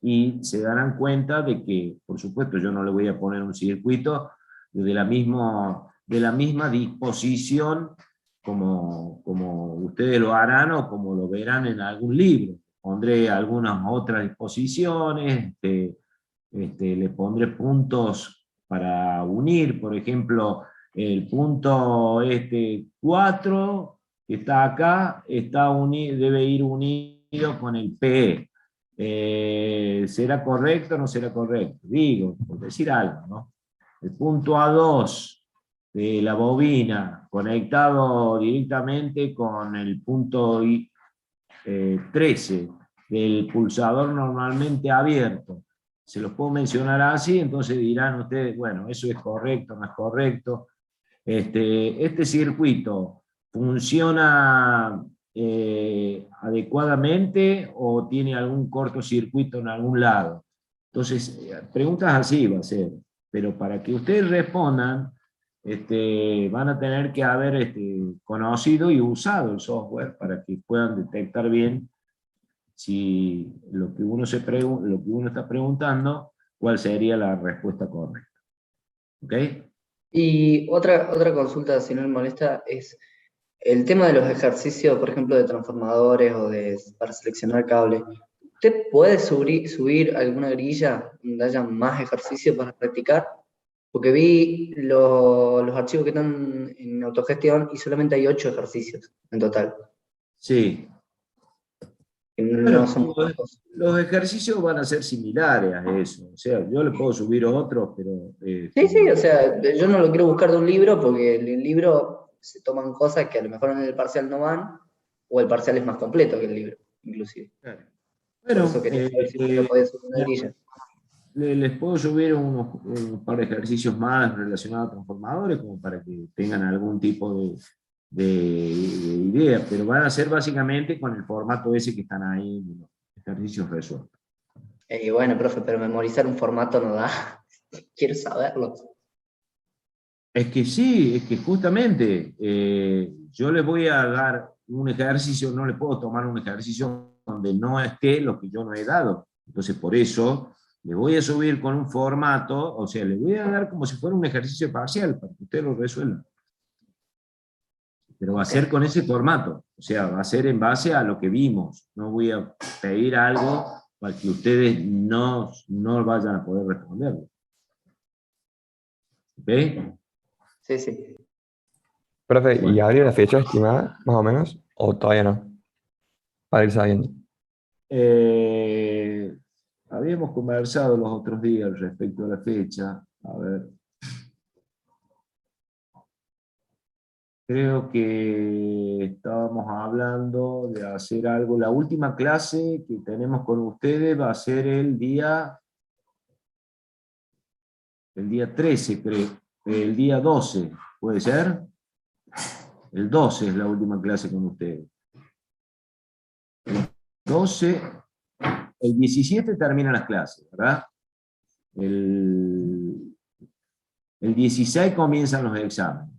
y se darán cuenta de que, por supuesto, yo no le voy a poner un circuito de la misma disposición como ustedes lo harán o como lo verán en algún libro. Pondré algunas otras disposiciones, le pondré puntos para unir, por ejemplo, el punto 4 que está acá debe ir unido con el PE. ¿Será correcto o no será correcto? Digo, por decir algo, ¿no? El punto A2 de la bobina conectado directamente con el punto 13 del pulsador normalmente abierto. Se los puedo mencionar así, entonces dirán ustedes, bueno, eso es correcto, no es correcto. Este circuito funciona adecuadamente o tiene algún cortocircuito en algún lado. Entonces, preguntas así va a ser, pero para que ustedes respondan, van a tener que haber conocido y usado el software para que puedan detectar bien si lo que uno está preguntando, cuál sería la respuesta correcta. ¿Ok? Y otra consulta, si no me molesta, es el tema de los ejercicios, por ejemplo, de transformadores o para seleccionar cable. ¿Usted puede subir alguna grilla donde haya más ejercicios para practicar? Porque vi los archivos que están en autogestión y solamente hay 8 ejercicios en total. Sí. Que Bueno, no son pocos. los ejercicios van a ser similares a eso. O sea, yo le puedo subir otros, pero... Sí, o sea, yo no lo quiero buscar de un libro porque en el libro se toman cosas que a lo mejor en el parcial no van, o el parcial es más completo que el libro, inclusive. claro. Por Bueno, eso quería saber si usted me podía subir una grilla. les puedo subir un par de ejercicios más relacionados a transformadores, como para que tengan algún tipo de idea, pero van a ser básicamente con el formato ese que están ahí, los ejercicios resueltos. Bueno, profe, pero memorizar un formato no da. Quiero saberlo. Es que sí, es que justamente yo les voy a dar un ejercicio, no les puedo tomar un ejercicio donde no esté lo que yo no he dado. Entonces, por eso, le voy a subir con un formato, o sea, le voy a dar como si fuera un ejercicio parcial para que usted lo resuelva. Pero va a ser con ese formato, o sea, va a ser en base a lo que vimos. No voy a pedir algo para que ustedes no vayan a poder responderlo. ¿Ok? Sí, sí. Profe, ¿y Bueno. habría la fecha estimada, más o menos? ¿O todavía no? Para ir sabiendo. Habíamos conversado los otros días respecto a la fecha. A ver. Creo que estábamos hablando de hacer algo. La última clase que tenemos con ustedes va a ser el día 13, creo. El día 12, ¿puede ser? El 12 es la última clase con ustedes. El 12, el 17 terminan las clases, ¿verdad? El 16 comienzan los exámenes.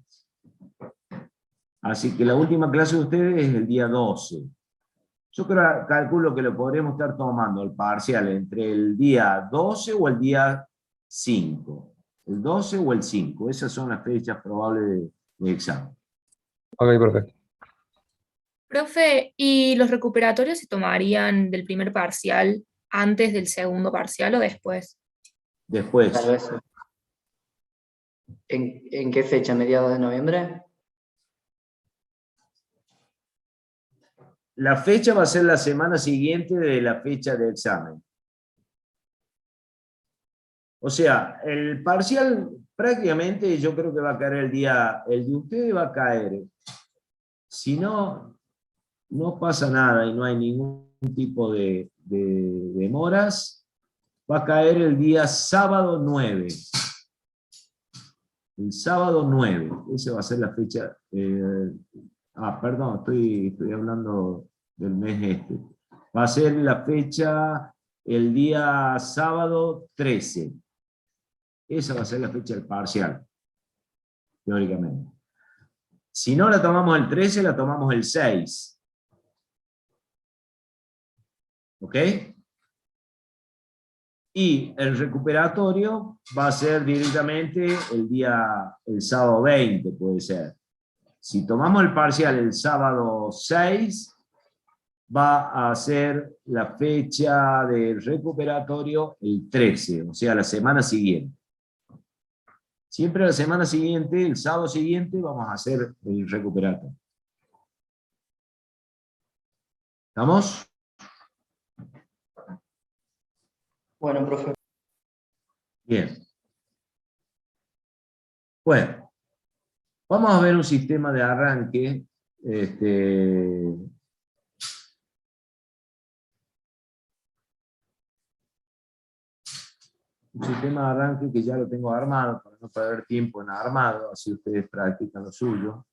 Así que la última clase de ustedes es el día 12. Yo calculo que lo podremos estar tomando el parcial entre el día 12 o el día 5. El 12 o el 5. Esas son las fechas probables de examen. Ok, perfecto. Profe, ¿y los recuperatorios se tomarían del primer parcial antes del segundo parcial o después? Después, Tal vez. ¿En qué fecha? ¿Mediados de noviembre? la fecha va a ser la semana siguiente de la fecha de examen. O sea, el parcial prácticamente yo creo que va a caer el de ustedes va a caer. Si no, no pasa nada y no hay ningún tipo de demoras, va a caer el día sábado 9. El sábado 9, esa va a ser la fecha. Perdón, estoy hablando del mes este. Va a ser la fecha el día sábado 13. Esa va a ser la fecha del parcial, teóricamente. Si no la tomamos el 13, la tomamos el 6. ¿Ok? Y el recuperatorio va a ser directamente el sábado 20, puede ser. Si tomamos el parcial el sábado 6, va a ser la fecha del recuperatorio el 13, o sea, la semana siguiente. Siempre la semana siguiente, el sábado siguiente, vamos a hacer el recuperatorio. ¿Estamos? Bueno, profe. Bien. Bueno, vamos a ver un sistema de arranque. Un sistema de arranque que ya lo tengo armado, para no perder tiempo en armado, así ustedes practican lo suyo.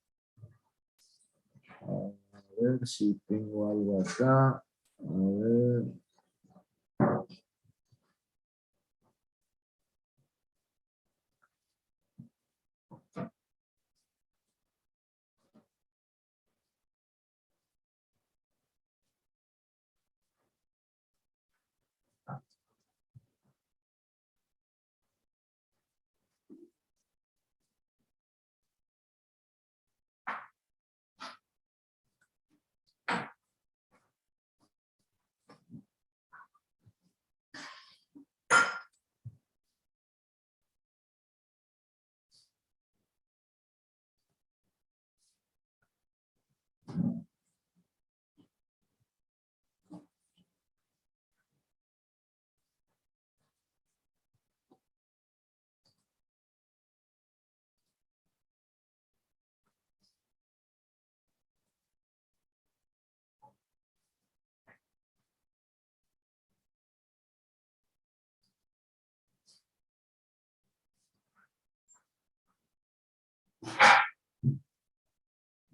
A ver si tengo algo acá. A ver.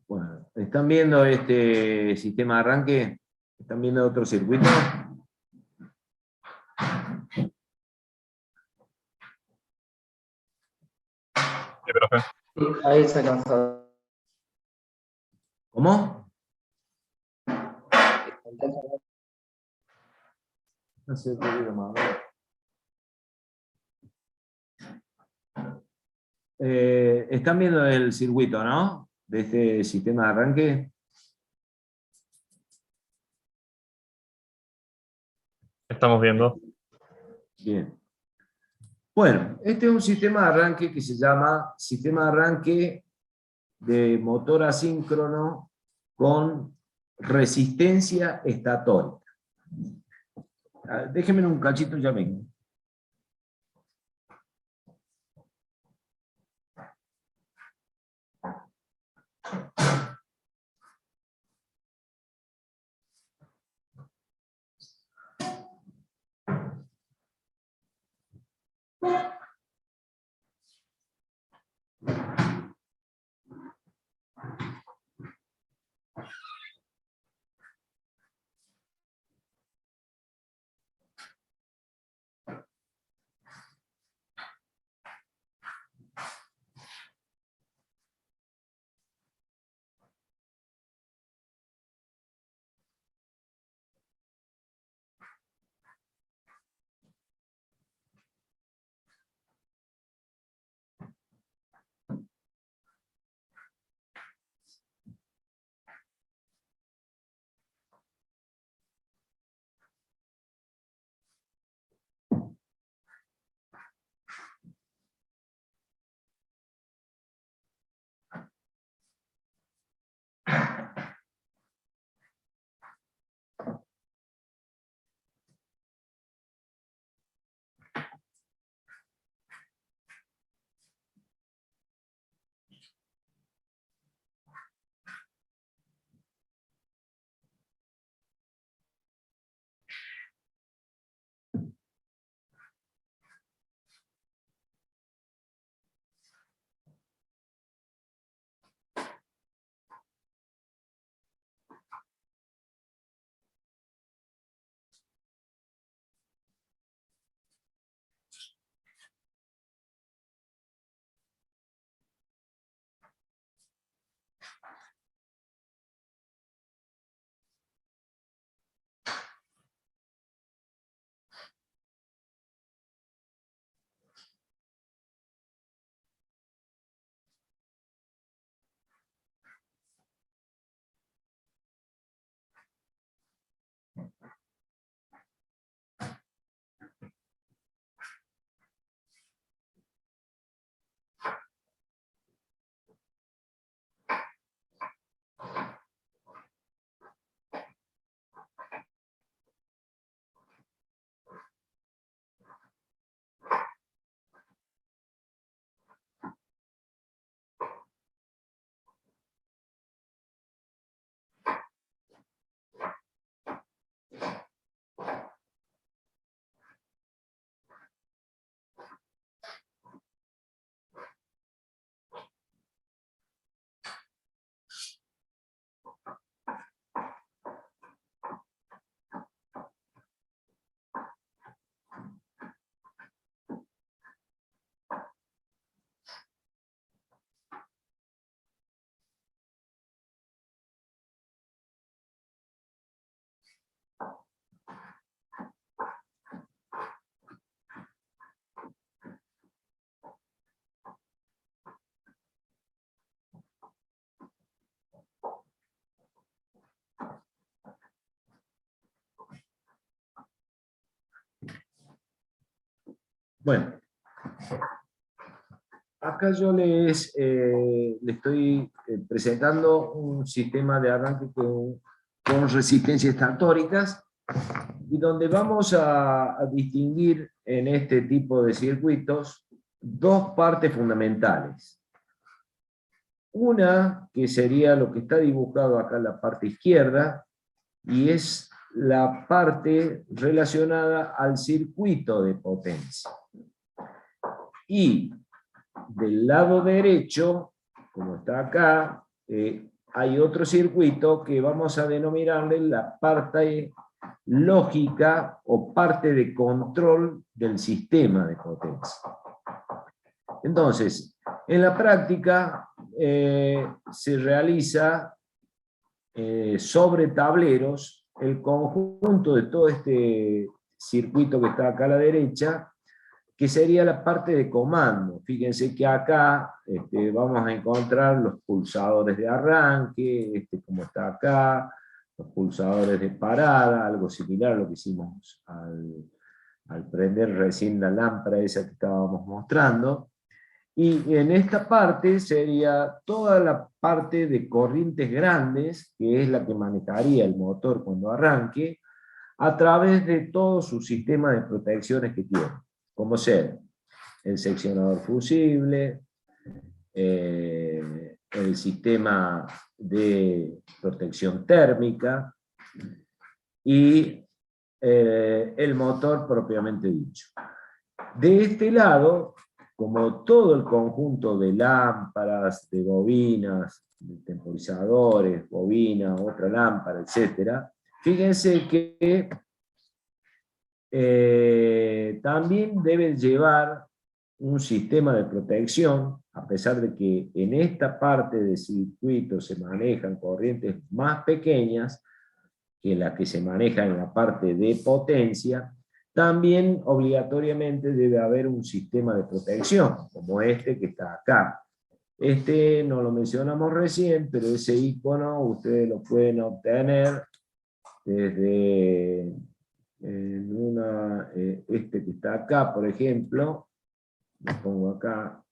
Bueno, ¿están viendo este sistema de arranque? ¿Están viendo otro circuito? Sí, profe. Sí, ahí se alcanza. ¿Cómo? No sé qué digo más. Están viendo el circuito, ¿no? De este sistema de arranque. Estamos viendo. Bien. Bueno, este es un sistema de arranque que se llama sistema de arranque de motor asíncrono con resistencia estatórica. Déjenme un cachito, ya vengo. Bueno, acá yo les estoy presentando un sistema de arranque con resistencias estátóricas, y donde vamos a distinguir en este tipo de circuitos dos partes fundamentales. Una, que sería lo que está dibujado acá en la parte izquierda, y es la parte relacionada al circuito de potencia. Y del lado derecho, como está acá, hay otro circuito que vamos a denominarle la parte lógica o parte de control del sistema de potencia. Entonces, en la práctica se realiza sobre tableros el conjunto de todo este circuito que está acá a la derecha, que sería la parte de comando. Fíjense que acá vamos a encontrar los pulsadores de arranque, como está acá, los pulsadores de parada, algo similar a lo que hicimos al prender recién la lámpara esa que estábamos mostrando. Y en esta parte sería toda la parte de corrientes grandes, que es la que manejaría el motor cuando arranque, a través de todo su sistema de protecciones que tiene, como ser el seccionador fusible, el sistema de protección térmica y el motor propiamente dicho. De este lado, como todo el conjunto de lámparas, de bobinas, de temporizadores, bobina, otra lámpara, etc., fíjense que también deben llevar un sistema de protección, a pesar de que en esta parte del circuito se manejan corrientes más pequeñas que las que se manejan en la parte de potencia. También obligatoriamente debe haber un sistema de protección, como este que está acá. Este no lo mencionamos recién, pero ese icono ustedes lo pueden obtener desde este que está acá, por ejemplo. Lo pongo acá.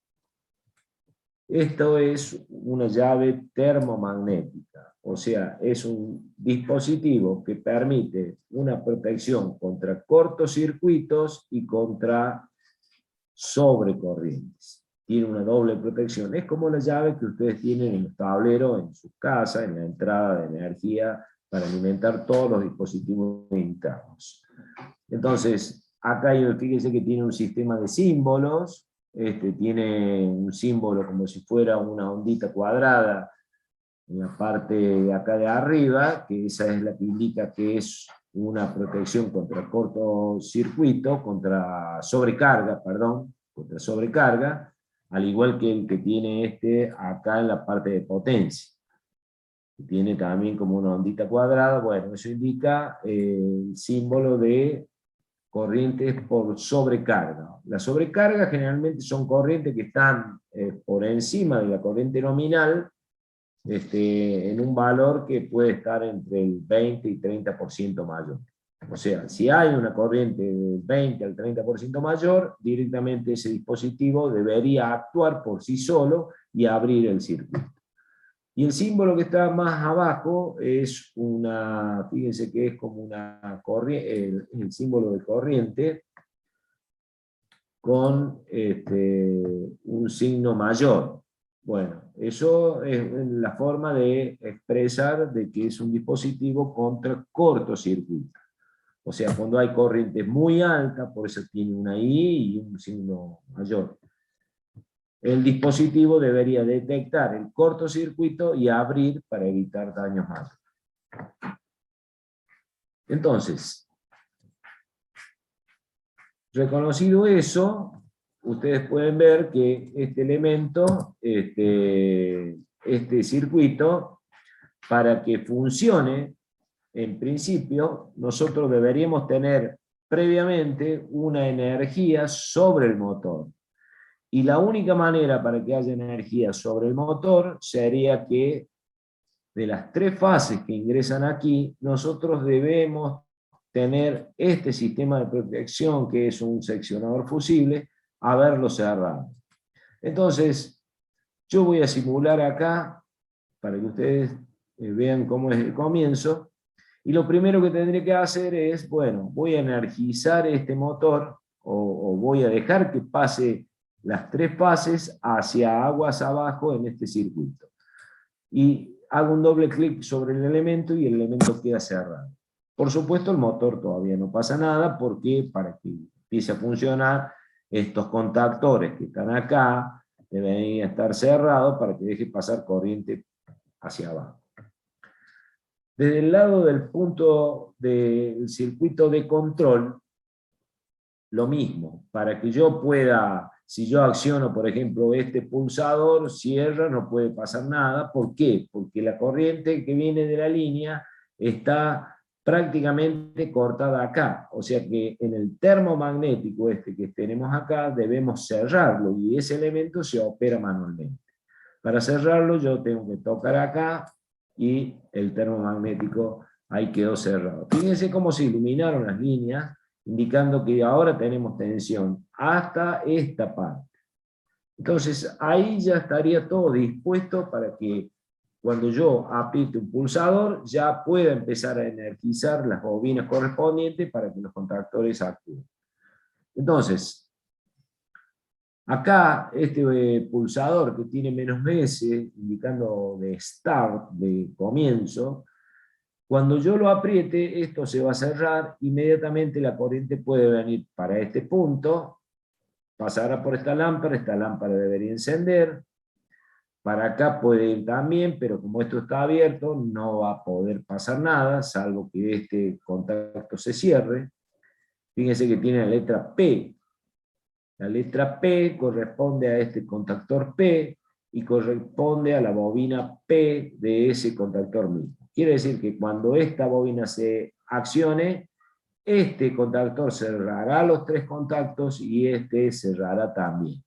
Esto es una llave termomagnética, o sea, es un dispositivo que permite una protección contra cortocircuitos y contra sobrecorrientes. Tiene una doble protección. Es como la llave que ustedes tienen en los tableros, en su casa, en la entrada de energía, para alimentar todos los dispositivos internos. Entonces, acá fíjense que tiene un sistema de símbolos. Tiene un símbolo como si fuera una ondita cuadrada en la parte de acá de arriba, que esa es la que indica que es una protección contra cortocircuito, contra sobrecarga, al igual que el que tiene acá en la parte de potencia. Tiene también como una ondita cuadrada. Bueno, eso indica el símbolo de corrientes por sobrecarga. La sobrecarga generalmente son corrientes que están por encima de la corriente nominal, en un valor que puede estar entre el 20 y 30% mayor. O sea, si hay una corriente del 20 al 30% mayor, directamente ese dispositivo debería actuar por sí solo y abrir el circuito. Y el símbolo que está más abajo es fíjense que es como una corriente, el símbolo de corriente con un signo mayor. Bueno, eso es la forma de expresar de que es un dispositivo contra cortocircuito. O sea, cuando hay corrientes muy altas, por eso tiene una I y un signo mayor. El dispositivo debería detectar el cortocircuito y abrir para evitar daños mayores. Entonces, reconocido eso, ustedes pueden ver que este elemento, este circuito, para que funcione, en principio, nosotros deberíamos tener previamente una energía sobre el motor. Y la única manera para que haya energía sobre el motor sería que de las tres fases que ingresan aquí, nosotros debemos tener este sistema de protección, que es un seccionador fusible, haberlo cerrado. Entonces, yo voy a simular acá, para que ustedes vean cómo es el comienzo, y lo primero que tendré que hacer es, bueno, voy a energizar este motor, o voy a dejar que pase las 3 fases hacia aguas abajo en este circuito. Y hago un doble clic sobre el elemento y el elemento queda cerrado. Por supuesto, el motor todavía no pasa nada, porque para que empiece a funcionar, estos contactores que están acá deben estar cerrados para que deje pasar corriente hacia abajo. Desde el lado del punto del circuito de control, lo mismo. Para que yo pueda, si yo acciono, por ejemplo, este pulsador, cierra, no puede pasar nada. ¿Por qué? Porque la corriente que viene de la línea está prácticamente cortada acá. O sea que en el termomagnético este que tenemos acá, debemos cerrarlo, y ese elemento se opera manualmente. Para cerrarlo yo tengo que tocar acá, y el termomagnético ahí quedó cerrado. Fíjense cómo se iluminaron las líneas, indicando que ahora tenemos tensión hasta esta parte. Entonces ahí ya estaría todo dispuesto para que cuando yo apriete un pulsador ya pueda empezar a energizar las bobinas correspondientes para que los contactores actúen. Entonces, acá este pulsador que tiene -S, indicando de start, de comienzo, cuando yo lo apriete, esto se va a cerrar, inmediatamente la corriente puede venir para este punto, pasará por esta lámpara debería encender, para acá puede ir también, pero como esto está abierto, no va a poder pasar nada, salvo que este contacto se cierre. Fíjense que tiene la letra P. La letra P corresponde a este contactor P, y corresponde a la bobina P de ese contactor mismo. Quiere decir que cuando esta bobina se accione, este contactor cerrará los 3 contactos y este cerrará también.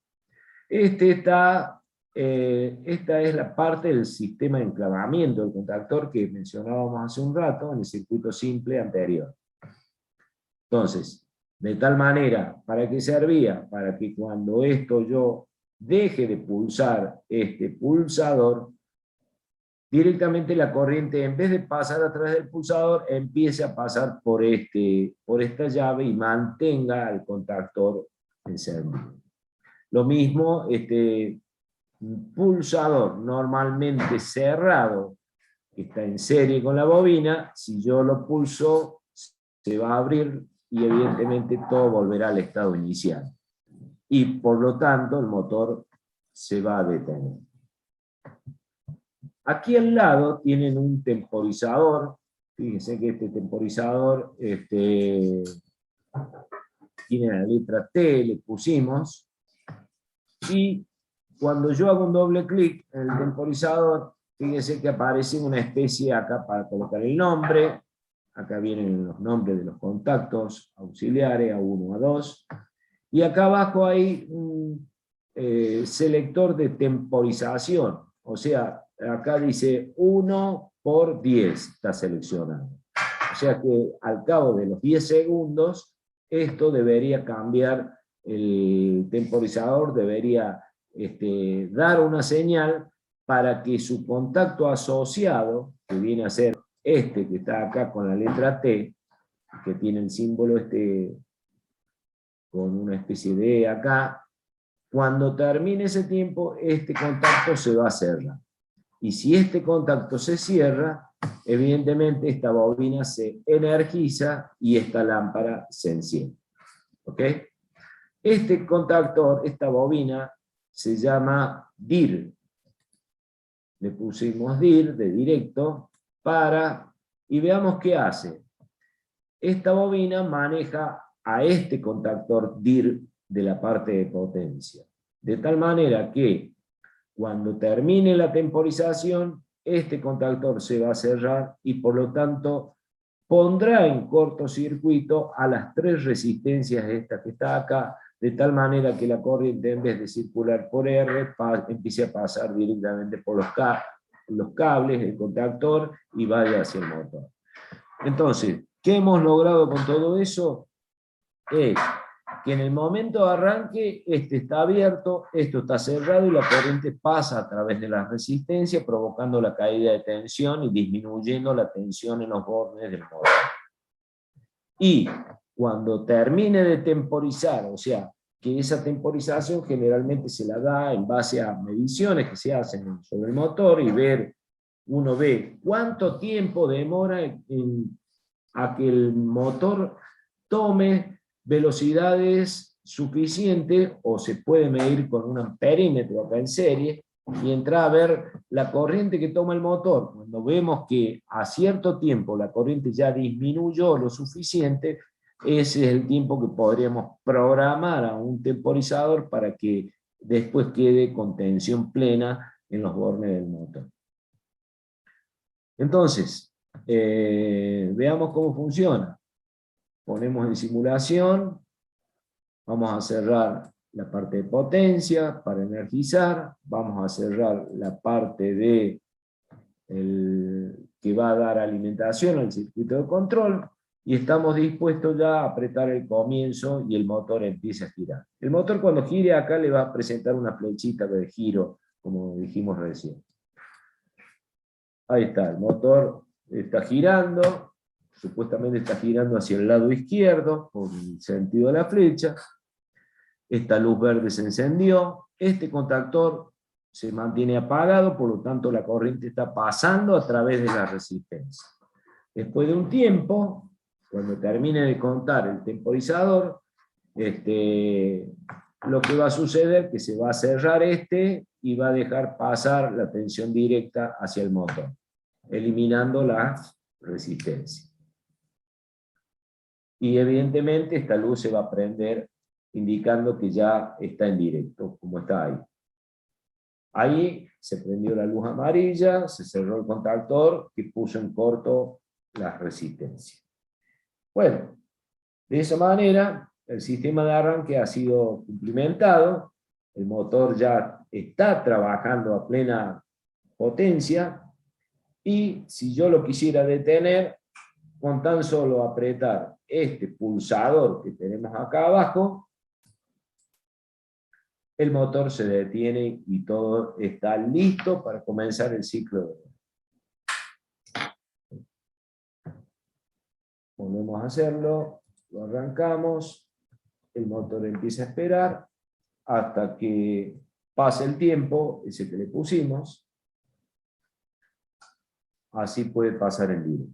Esta es la parte del sistema de enclavamiento del contactor que mencionábamos hace un rato en el circuito simple anterior. Entonces, de tal manera, ¿para qué servía? Para que cuando esto yo deje de pulsar este pulsador, directamente la corriente, en vez de pasar a través del pulsador, empiece a pasar por esta llave y mantenga el contactor encendido. Lo mismo, este pulsador normalmente cerrado, que está en serie con la bobina, si yo lo pulso, se va a abrir y evidentemente todo volverá al estado inicial. Y por lo tanto el motor se va a detener. Aquí al lado tienen un temporizador. Fíjense que este temporizador tiene la letra T, le pusimos. Y cuando yo hago un doble clic en el temporizador, fíjense que aparece una especie acá para colocar el nombre. Acá vienen los nombres de los contactos auxiliares, A1, A2. Y acá abajo hay un selector de temporización. O sea, acá dice 1 por 10 está seleccionado. O sea que al cabo de los 10 segundos, esto debería cambiar, el temporizador debería dar una señal para que su contacto asociado, que viene a ser este que está acá con la letra T, que tiene el símbolo con una especie de E acá, cuando termine ese tiempo, este contacto se va a cerrar. Y si este contacto se cierra, evidentemente esta bobina se energiza y esta lámpara se enciende. ¿Ok? Este contactor, esta bobina, se llama DIR. Le pusimos DIR de directo y veamos qué hace. Esta bobina maneja a este contactor DIR de la parte de potencia. De tal manera que cuando termine la temporización, este contactor se va a cerrar y por lo tanto pondrá en cortocircuito a las 3 resistencias estas que está acá, de tal manera que la corriente, en vez de circular por R, empiece a pasar directamente por los cables del contactor y vaya hacia el motor. Entonces, ¿Qué hemos logrado con todo eso? Es que en el momento de arranque este está abierto, esto está cerrado y la corriente pasa a través de la resistencia, provocando la caída de tensión y disminuyendo la tensión en los bordes del motor. Y cuando termine de temporizar, o sea, que esa temporización generalmente se la da en base a mediciones que se hacen sobre el motor y uno ve cuánto tiempo demora a que el motor tome velocidades suficientes, o se puede medir con un amperímetro acá en serie, y entrar a ver la corriente que toma el motor. Cuando vemos que a cierto tiempo la corriente ya disminuyó lo suficiente, ese es el tiempo que podríamos programar a un temporizador para que después quede con tensión plena en los bornes del motor. Entonces, veamos cómo funciona. Ponemos en simulación, vamos a cerrar la parte de potencia para energizar, vamos a cerrar la parte de que va a dar alimentación al circuito de control, y estamos dispuestos ya a apretar el comienzo y el motor empieza a girar. El motor, cuando gire acá, le va a presentar una flechita de giro, como dijimos recién. Ahí está, el motor está girando, supuestamente está girando hacia el lado izquierdo, por el sentido de la flecha. Esta luz verde se encendió, este contactor se mantiene apagado, por lo tanto la corriente está pasando a través de la resistencia. Después de un tiempo, cuando termine de contar el temporizador, lo que va a suceder es que se va a cerrar y va a dejar pasar la tensión directa hacia el motor, eliminando la resistencia. Y evidentemente esta luz se va a prender indicando que ya está en directo, como está ahí. Ahí se prendió la luz amarilla, se cerró el contactor que puso en corto la resistencia. Bueno, de esa manera el sistema de arranque ha sido cumplimentado, el motor ya está trabajando a plena potencia, y si yo lo quisiera detener, con tan solo apretar este pulsador que tenemos acá abajo, el motor se detiene y todo está listo para comenzar el ciclo. Volvemos a hacerlo, lo arrancamos, el motor empieza a esperar hasta que pase el tiempo, ese que le pusimos. Así puede pasar en directo.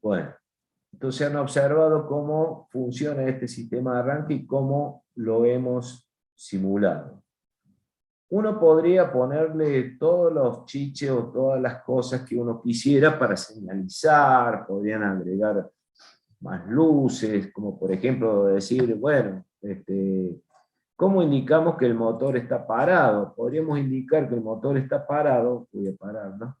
Bueno, entonces han observado cómo funciona este sistema de arranque y cómo lo hemos simulado. Uno podría ponerle todos los chiches o todas las cosas que uno quisiera para señalizar, podrían agregar más luces, como por ejemplo decir, bueno, ¿cómo indicamos que el motor está parado? Podríamos indicar que el motor está parado, voy a parar, ¿no?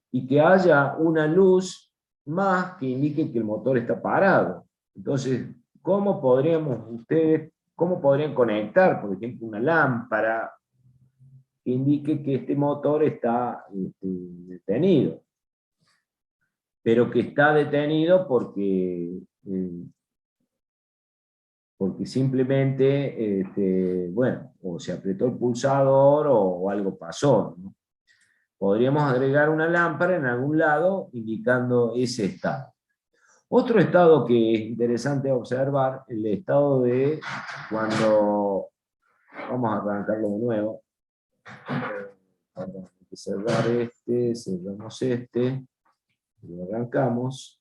Y que haya una luz más que indique que el motor está parado. Entonces, ¿cómo podrían conectar, por ejemplo, una lámpara que indique que este motor está detenido? Pero que está detenido porque simplemente, bueno, o se apretó el pulsador o algo pasó, ¿no? Podríamos agregar una lámpara en algún lado indicando ese estado. Otro estado que es interesante observar, el estado de cuando, vamos a arrancarlo de nuevo, vamos a cerrar cerramos lo arrancamos.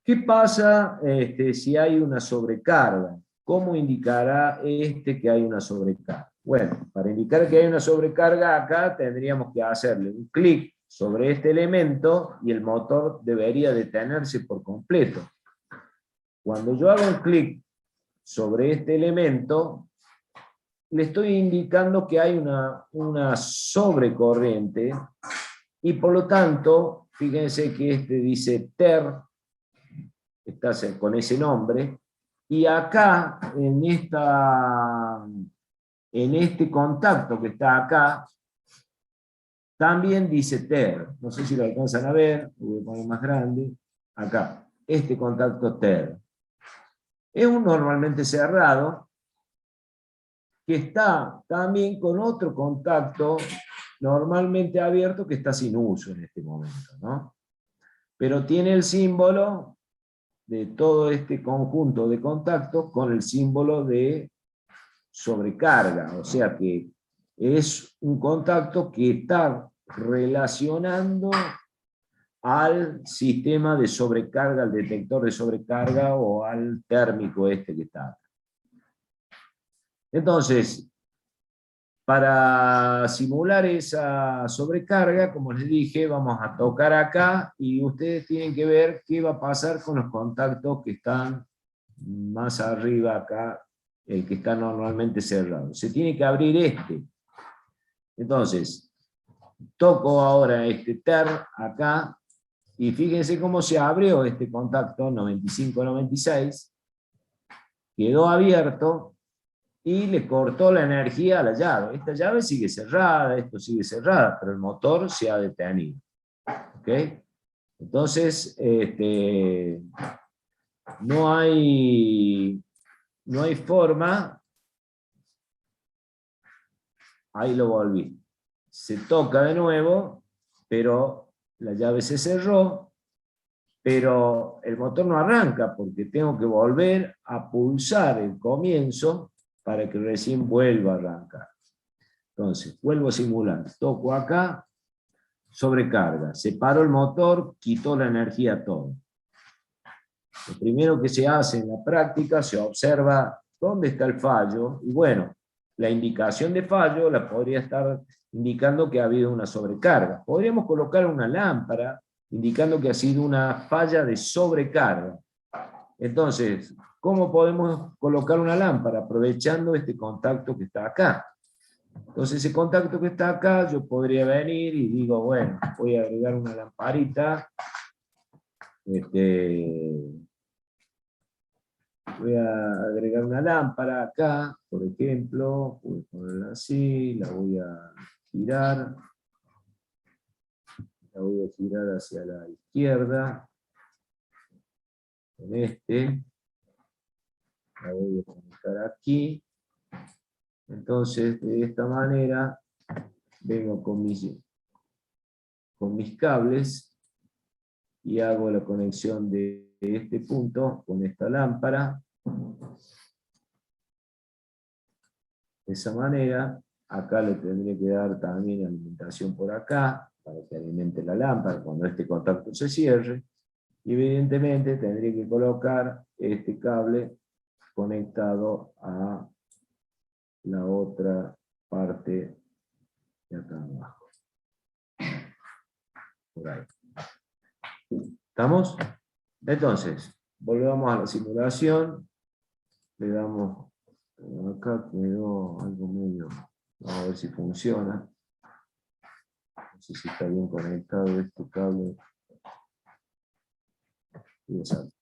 ¿Qué pasa si hay una sobrecarga? ¿Cómo indicará que hay una sobrecarga? Bueno, para indicar que hay una sobrecarga acá tendríamos que hacerle un clic sobre este elemento y el motor debería detenerse por completo. Cuando yo hago un clic sobre este elemento, le estoy indicando que hay una sobrecorriente y por lo tanto, fíjense que este dice TER, está con ese nombre, y acá, en este contacto que está acá, también dice TER. No sé si lo alcanzan a ver, voy a poner más grande. Acá, este contacto TER. Es un normalmente cerrado, que está también con otro contacto normalmente abierto que está sin uso en este momento, ¿no? Pero tiene el símbolo de todo este conjunto de contactos con el símbolo de sobrecarga, o sea que es un contacto que está relacionando al sistema de sobrecarga, al detector de sobrecarga o al térmico este que está. Entonces, para simular esa sobrecarga, como les dije, vamos a tocar acá y ustedes tienen que ver qué va a pasar con los contactos que están más arriba acá, el que está normalmente cerrado. Se tiene que abrir este. Entonces, toco ahora este TER acá y fíjense cómo se abrió este contacto 95-96, quedó abierto y le cortó la energía a la llave. Esta llave sigue cerrada, esto sigue cerrada, pero el motor se ha detenido. ¿Ok? Entonces, no hay forma, ahí lo volví. Se toca de nuevo, pero la llave se cerró, pero el motor no arranca porque tengo que volver a pulsar el comienzo para que recién vuelva a arrancar. Entonces, vuelvo a simular, toco acá, sobrecarga, separo el motor, quito la energía todo. Lo primero que se hace en la práctica, se observa dónde está el fallo, y bueno, la indicación de fallo la podría estar indicando que ha habido una sobrecarga. Podríamos colocar una lámpara indicando que ha sido una falla de sobrecarga. Entonces, ¿cómo podemos colocar una lámpara? Aprovechando este contacto que está acá. Entonces, ese contacto que está acá, yo podría venir y digo, bueno, voy a agregar una lamparita. Voy a agregar una lámpara acá, por ejemplo, voy a ponerla así, la voy a girar. La voy a girar hacia la izquierda. Con este. La voy a conectar aquí. Entonces, de esta manera, vengo con mis cables y hago la conexión de este punto con esta lámpara. De esa manera, acá le tendré que dar también alimentación por acá, para que alimente la lámpara cuando este contacto se cierre. Y evidentemente tendré que colocar este cable conectado a la otra parte de acá abajo. Por ahí. ¿Estamos? Entonces, volvemos a la simulación. Le damos, acá quedó algo medio, vamos a ver si funciona. No sé si está bien conectado este cable. Exacto.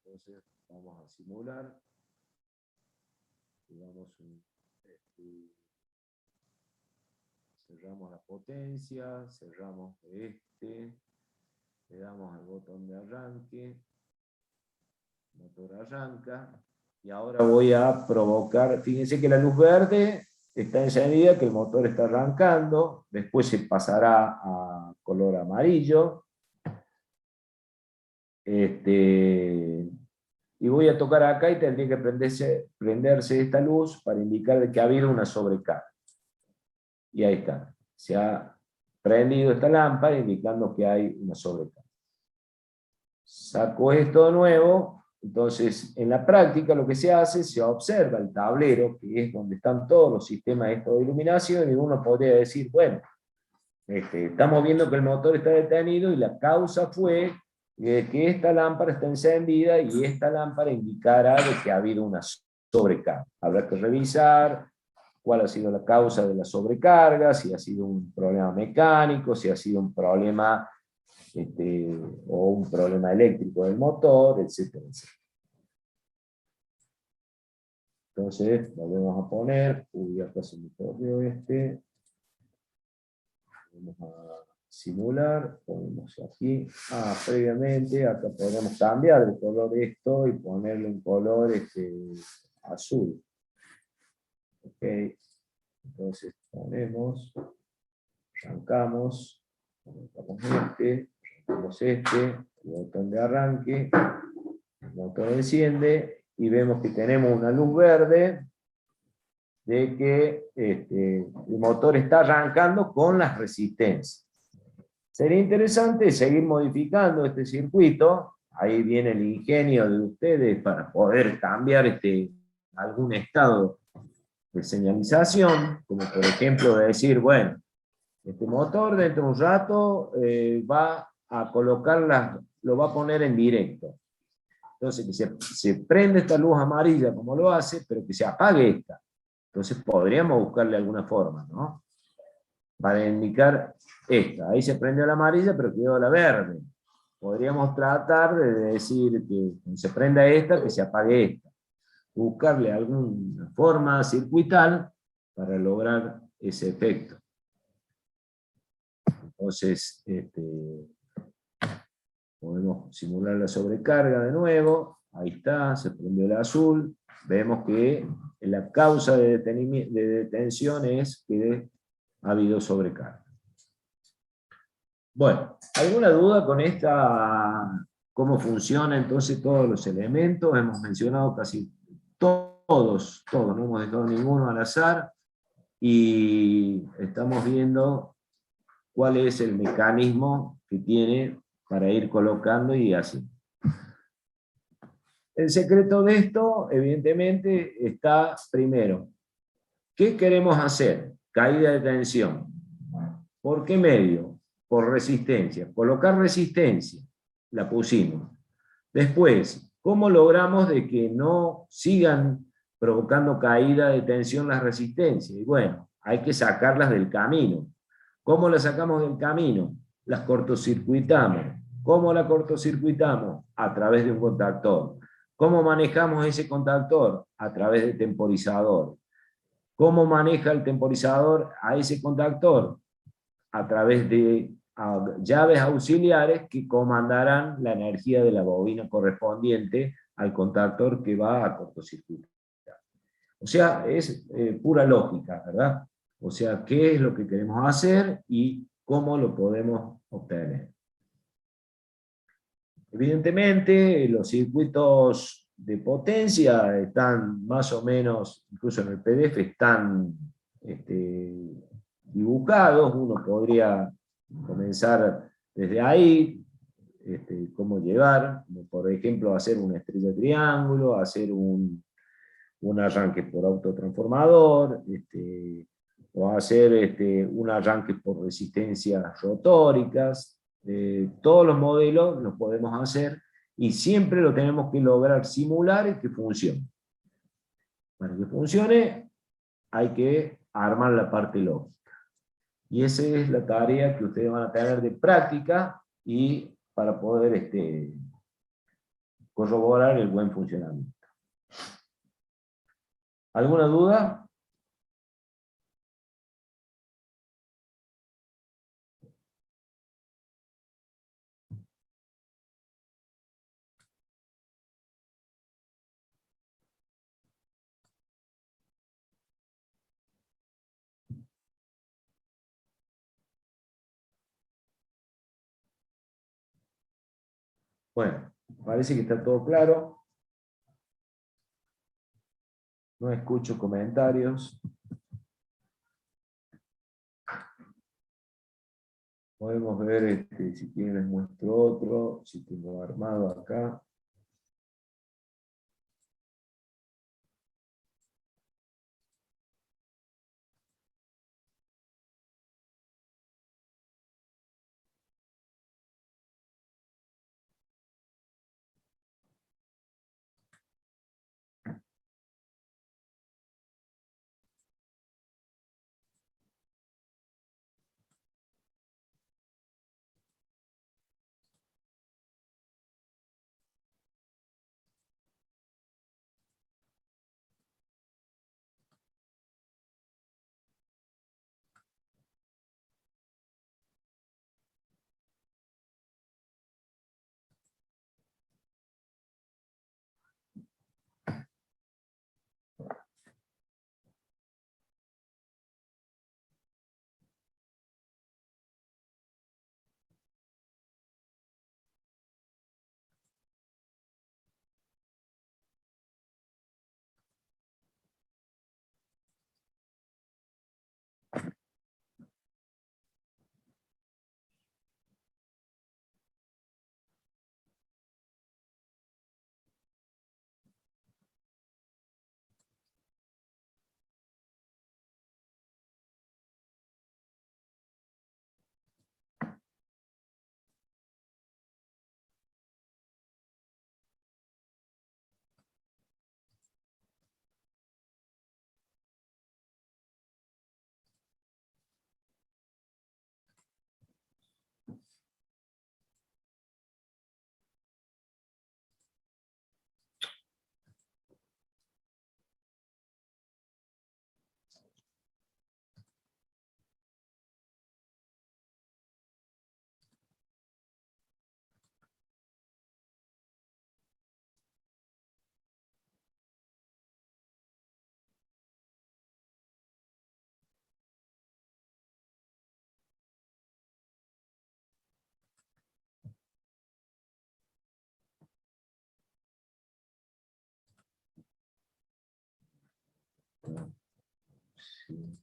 Entonces vamos a simular. Cerramos la potencia, cerramos le damos al botón de arranque, el motor arranca, y ahora voy a provocar, fíjense que la luz verde está encendida, que el motor está arrancando, después se pasará a color amarillo, y voy a tocar acá y tendría que prenderse esta luz para indicar que ha habido una sobrecarga. Y ahí está, se ha prendido esta lámpara, indicando que hay una sobrecarga. Saco esto de nuevo, entonces en la práctica lo que se hace, se observa el tablero, que es donde están todos los sistemas estos de iluminación, y uno podría decir, bueno, estamos viendo que el motor está detenido y la causa fue que esta lámpara está encendida y esta lámpara indicará de que ha habido una sobrecarga. Habrá que revisar cuál ha sido la causa de la sobrecarga, si ha sido un problema mecánico, si ha sido un problema o un problema eléctrico del motor, etcétera, etcétera. Entonces, volvemos a poner, acá se me corrió vamos a simular, ponemos aquí, previamente, acá podemos cambiar de color esto y ponerle un color azul. Ok, entonces ponemos, arrancamos el botón de arranque, el motor enciende y vemos que tenemos una luz verde de que el motor está arrancando con las resistencias. Sería interesante seguir modificando este circuito, ahí viene el ingenio de ustedes para poder cambiar algún estado de señalización, como por ejemplo decir, bueno, este motor dentro de un rato va a lo va a poner en directo. Entonces que se prende esta luz amarilla como lo hace, pero que se apague esta. Entonces podríamos buscarle alguna forma, ¿no? Para indicar esta. Ahí se prendió la amarilla, pero quedó la verde. Podríamos tratar de decir que cuando se prenda esta, que se apague esta. Buscarle alguna forma circuital para lograr ese efecto. Entonces, podemos simular la sobrecarga de nuevo. Ahí está, se prendió el azul. Vemos que la causa de detención es que ha habido sobrecarga. Bueno, ¿alguna duda con cómo funcionan entonces todos los elementos? Hemos mencionado casi todos, no hemos dejado ninguno al azar, y estamos viendo cuál es el mecanismo que tiene para ir colocando y así. El secreto de esto, evidentemente, está primero. ¿Qué queremos hacer? Caída de tensión. ¿Por qué medio? Por resistencia. Colocar resistencia. La pusimos. Después, ¿cómo logramos de que no sigan provocando caída de tensión las resistencias? Y bueno, hay que sacarlas del camino. ¿Cómo las sacamos del camino? Las cortocircuitamos. ¿Cómo la cortocircuitamos? A través de un contactor. ¿Cómo manejamos ese contactor? A través de temporizador. ¿Cómo maneja el temporizador a ese contactor? A través de llaves auxiliares que comandarán la energía de la bobina correspondiente al contactor que va a cortocircuitar. O sea, es pura lógica, ¿verdad? O sea, qué es lo que queremos hacer y cómo lo podemos obtener. Evidentemente, los circuitos de potencia están más o menos, incluso en el PDF, están dibujados. Uno podría comenzar desde ahí, cómo llevar, como por ejemplo, hacer una estrella de triángulo, hacer un arranque por autotransformador, o hacer un arranque por resistencias rotóricas. Todos los modelos los podemos hacer y siempre lo tenemos que lograr simular y que funcione. Para que funcione hay que armar la parte lógica. Y esa es la tarea que ustedes van a tener de práctica y para poder corroborar el buen funcionamiento. ¿Alguna duda? Bueno, parece que está todo claro. No escucho comentarios. Podemos ver, si quieren les muestro otro, si tengo armado acá. Sí.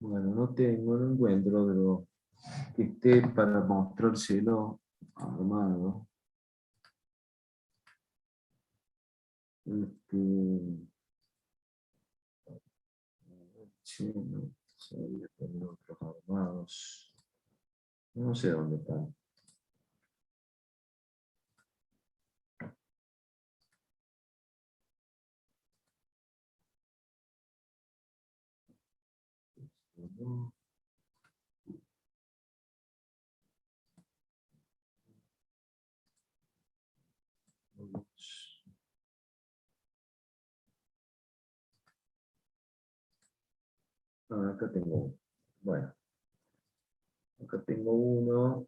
Bueno, no encuentro, pero que esté para mostrárselo armado. Sí, no, sabía tener otros armados. No sé dónde están. No. Ah, acá tengo uno. Bueno, acá tengo uno.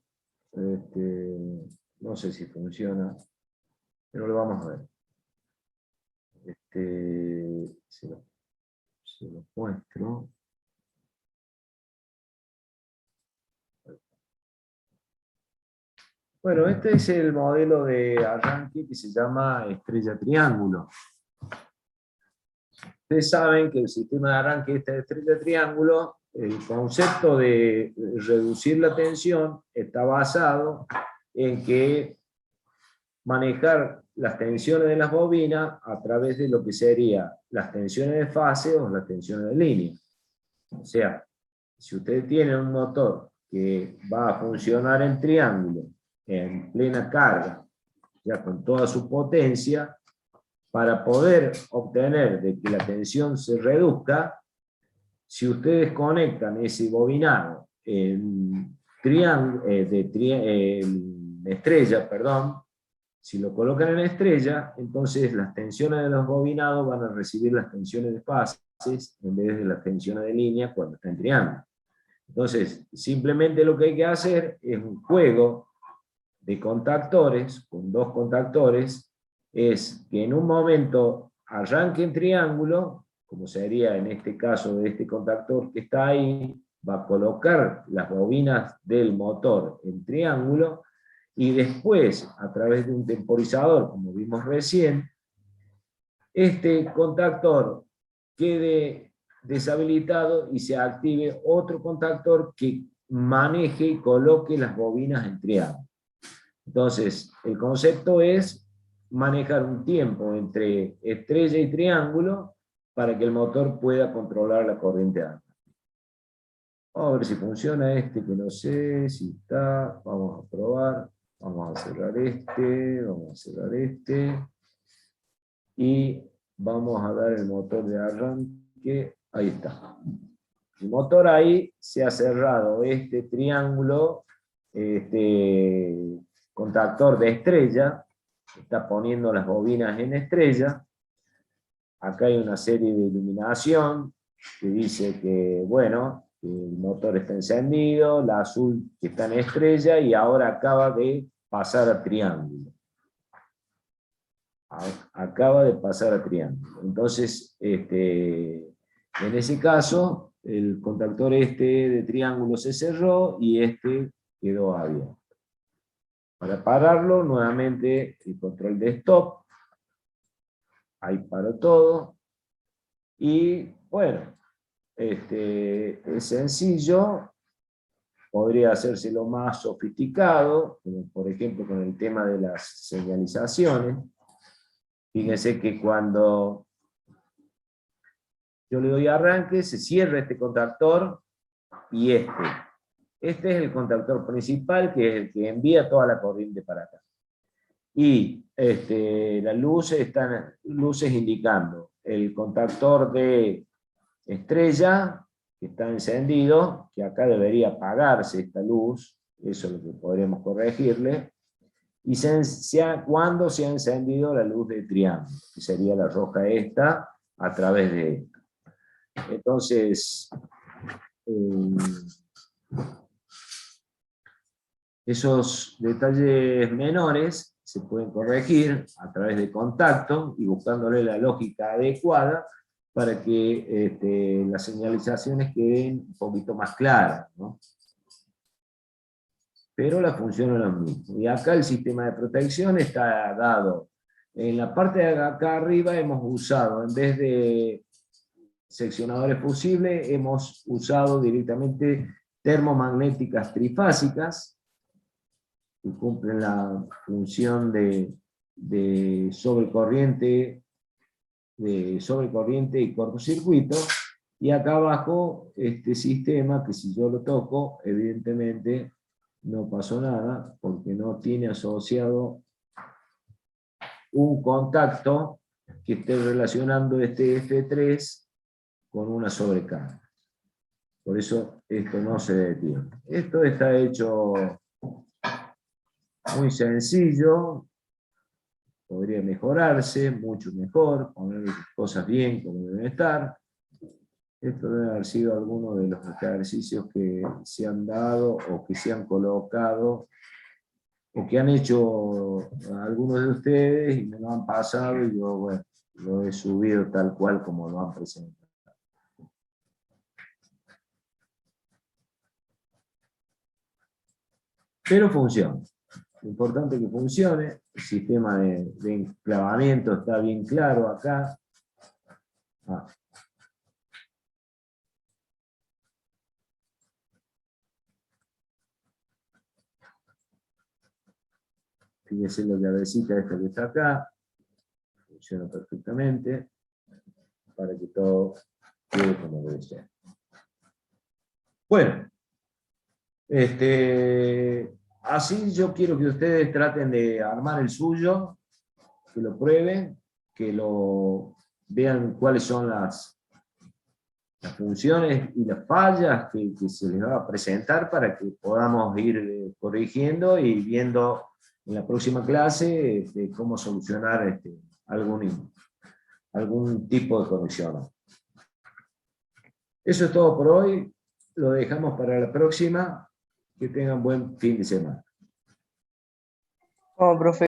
No sé si funciona, pero lo vamos a ver. Se lo muestro. Bueno, este es el modelo de arranque que se llama estrella triángulo. Ustedes saben que el sistema de arranque de esta estrella triángulo, el concepto de reducir la tensión está basado en que manejar las tensiones de las bobinas a través de lo que serían las tensiones de fase o las tensiones de línea. O sea, si ustedes tienen un motor que va a funcionar en triángulo, en plena carga, ya con toda su potencia, para poder obtener de que la tensión se reduzca, si ustedes conectan ese bobinado en estrella, perdón, si lo colocan en estrella, entonces las tensiones de los bobinados van a recibir las tensiones de fases en vez de las tensiones de línea cuando está en triángulo. Entonces, simplemente lo que hay que hacer es un juego de contactores, con dos contactores, es que en un momento arranque en triángulo, como sería en este caso de este contactor que está ahí, va a colocar las bobinas del motor en triángulo, y después, a través de un temporizador, como vimos recién, este contactor quede deshabilitado y se active otro contactor que maneje y coloque las bobinas en triángulo. Entonces, el concepto es manejar un tiempo entre estrella y triángulo para que el motor pueda controlar la corriente amplia. Vamos a ver si funciona este, que no sé si está. Vamos a probar. Vamos a cerrar este, vamos a cerrar este. Y vamos a dar el motor de arranque. Ahí está. El motor ahí se ha cerrado este triángulo, este contactor de estrella, está poniendo las bobinas en estrella. Acá hay una serie de iluminación que dice que, bueno, que el motor está encendido, la azul que está en estrella y ahora acaba de pasar a triángulo. Acaba de pasar a triángulo. Entonces, en ese caso, el contactor este de triángulo se cerró y este quedó abierto. Para pararlo, nuevamente el control de stop. Ahí paró todo. Y bueno, es sencillo. Podría hacérselo más sofisticado, como por ejemplo con el tema de las señalizaciones. Fíjense que cuando yo le doy arranque, se cierra este contactor y este. Este es el contactor principal, que es el que envía toda la corriente para acá. Y las luces están luces indicando el contactor de estrella, que está encendido, que acá debería apagarse esta luz, eso es lo que podríamos corregirle, y cuando se ha encendido la luz de triángulo, que sería la roja esta, a través de esta. Entonces, esos detalles menores se pueden corregir a través de contacto y buscándole la lógica adecuada para que las señalizaciones queden un poquito más claras, ¿no? Pero la función es la misma. Y acá el sistema de protección está dado. En la parte de acá arriba hemos usado, en vez de seccionadores fusibles, hemos usado directamente termomagnéticas trifásicas, que cumplen la función de sobrecorriente y cortocircuito, y acá abajo este sistema, que si yo lo toco, evidentemente no pasó nada, porque no tiene asociado un contacto que esté relacionando este F3 con una sobrecarga. Por eso esto no se detiene. Esto está hecho muy sencillo, podría mejorarse mucho mejor, poner las cosas bien como deben estar, Esto debe haber sido alguno de los ejercicios que se han dado o que se han colocado o que han hecho algunos de ustedes y me lo han pasado y yo, bueno, lo he subido tal cual como lo han presentado. Pero funciona. Lo importante es que funcione. El sistema de enclavamiento está bien claro acá. Fíjense la llavecita esta que está acá. Funciona perfectamente. Para que todo quede como debe ser. Bueno. Así yo quiero que ustedes traten de armar el suyo, que lo prueben, que lo vean cuáles son las funciones y las fallas que se les va a presentar para que podamos ir corrigiendo y viendo en la próxima clase cómo solucionar algún tipo de conexión. Eso es todo por hoy. Lo dejamos para la próxima. Que tengan buen fin de semana. No, profe.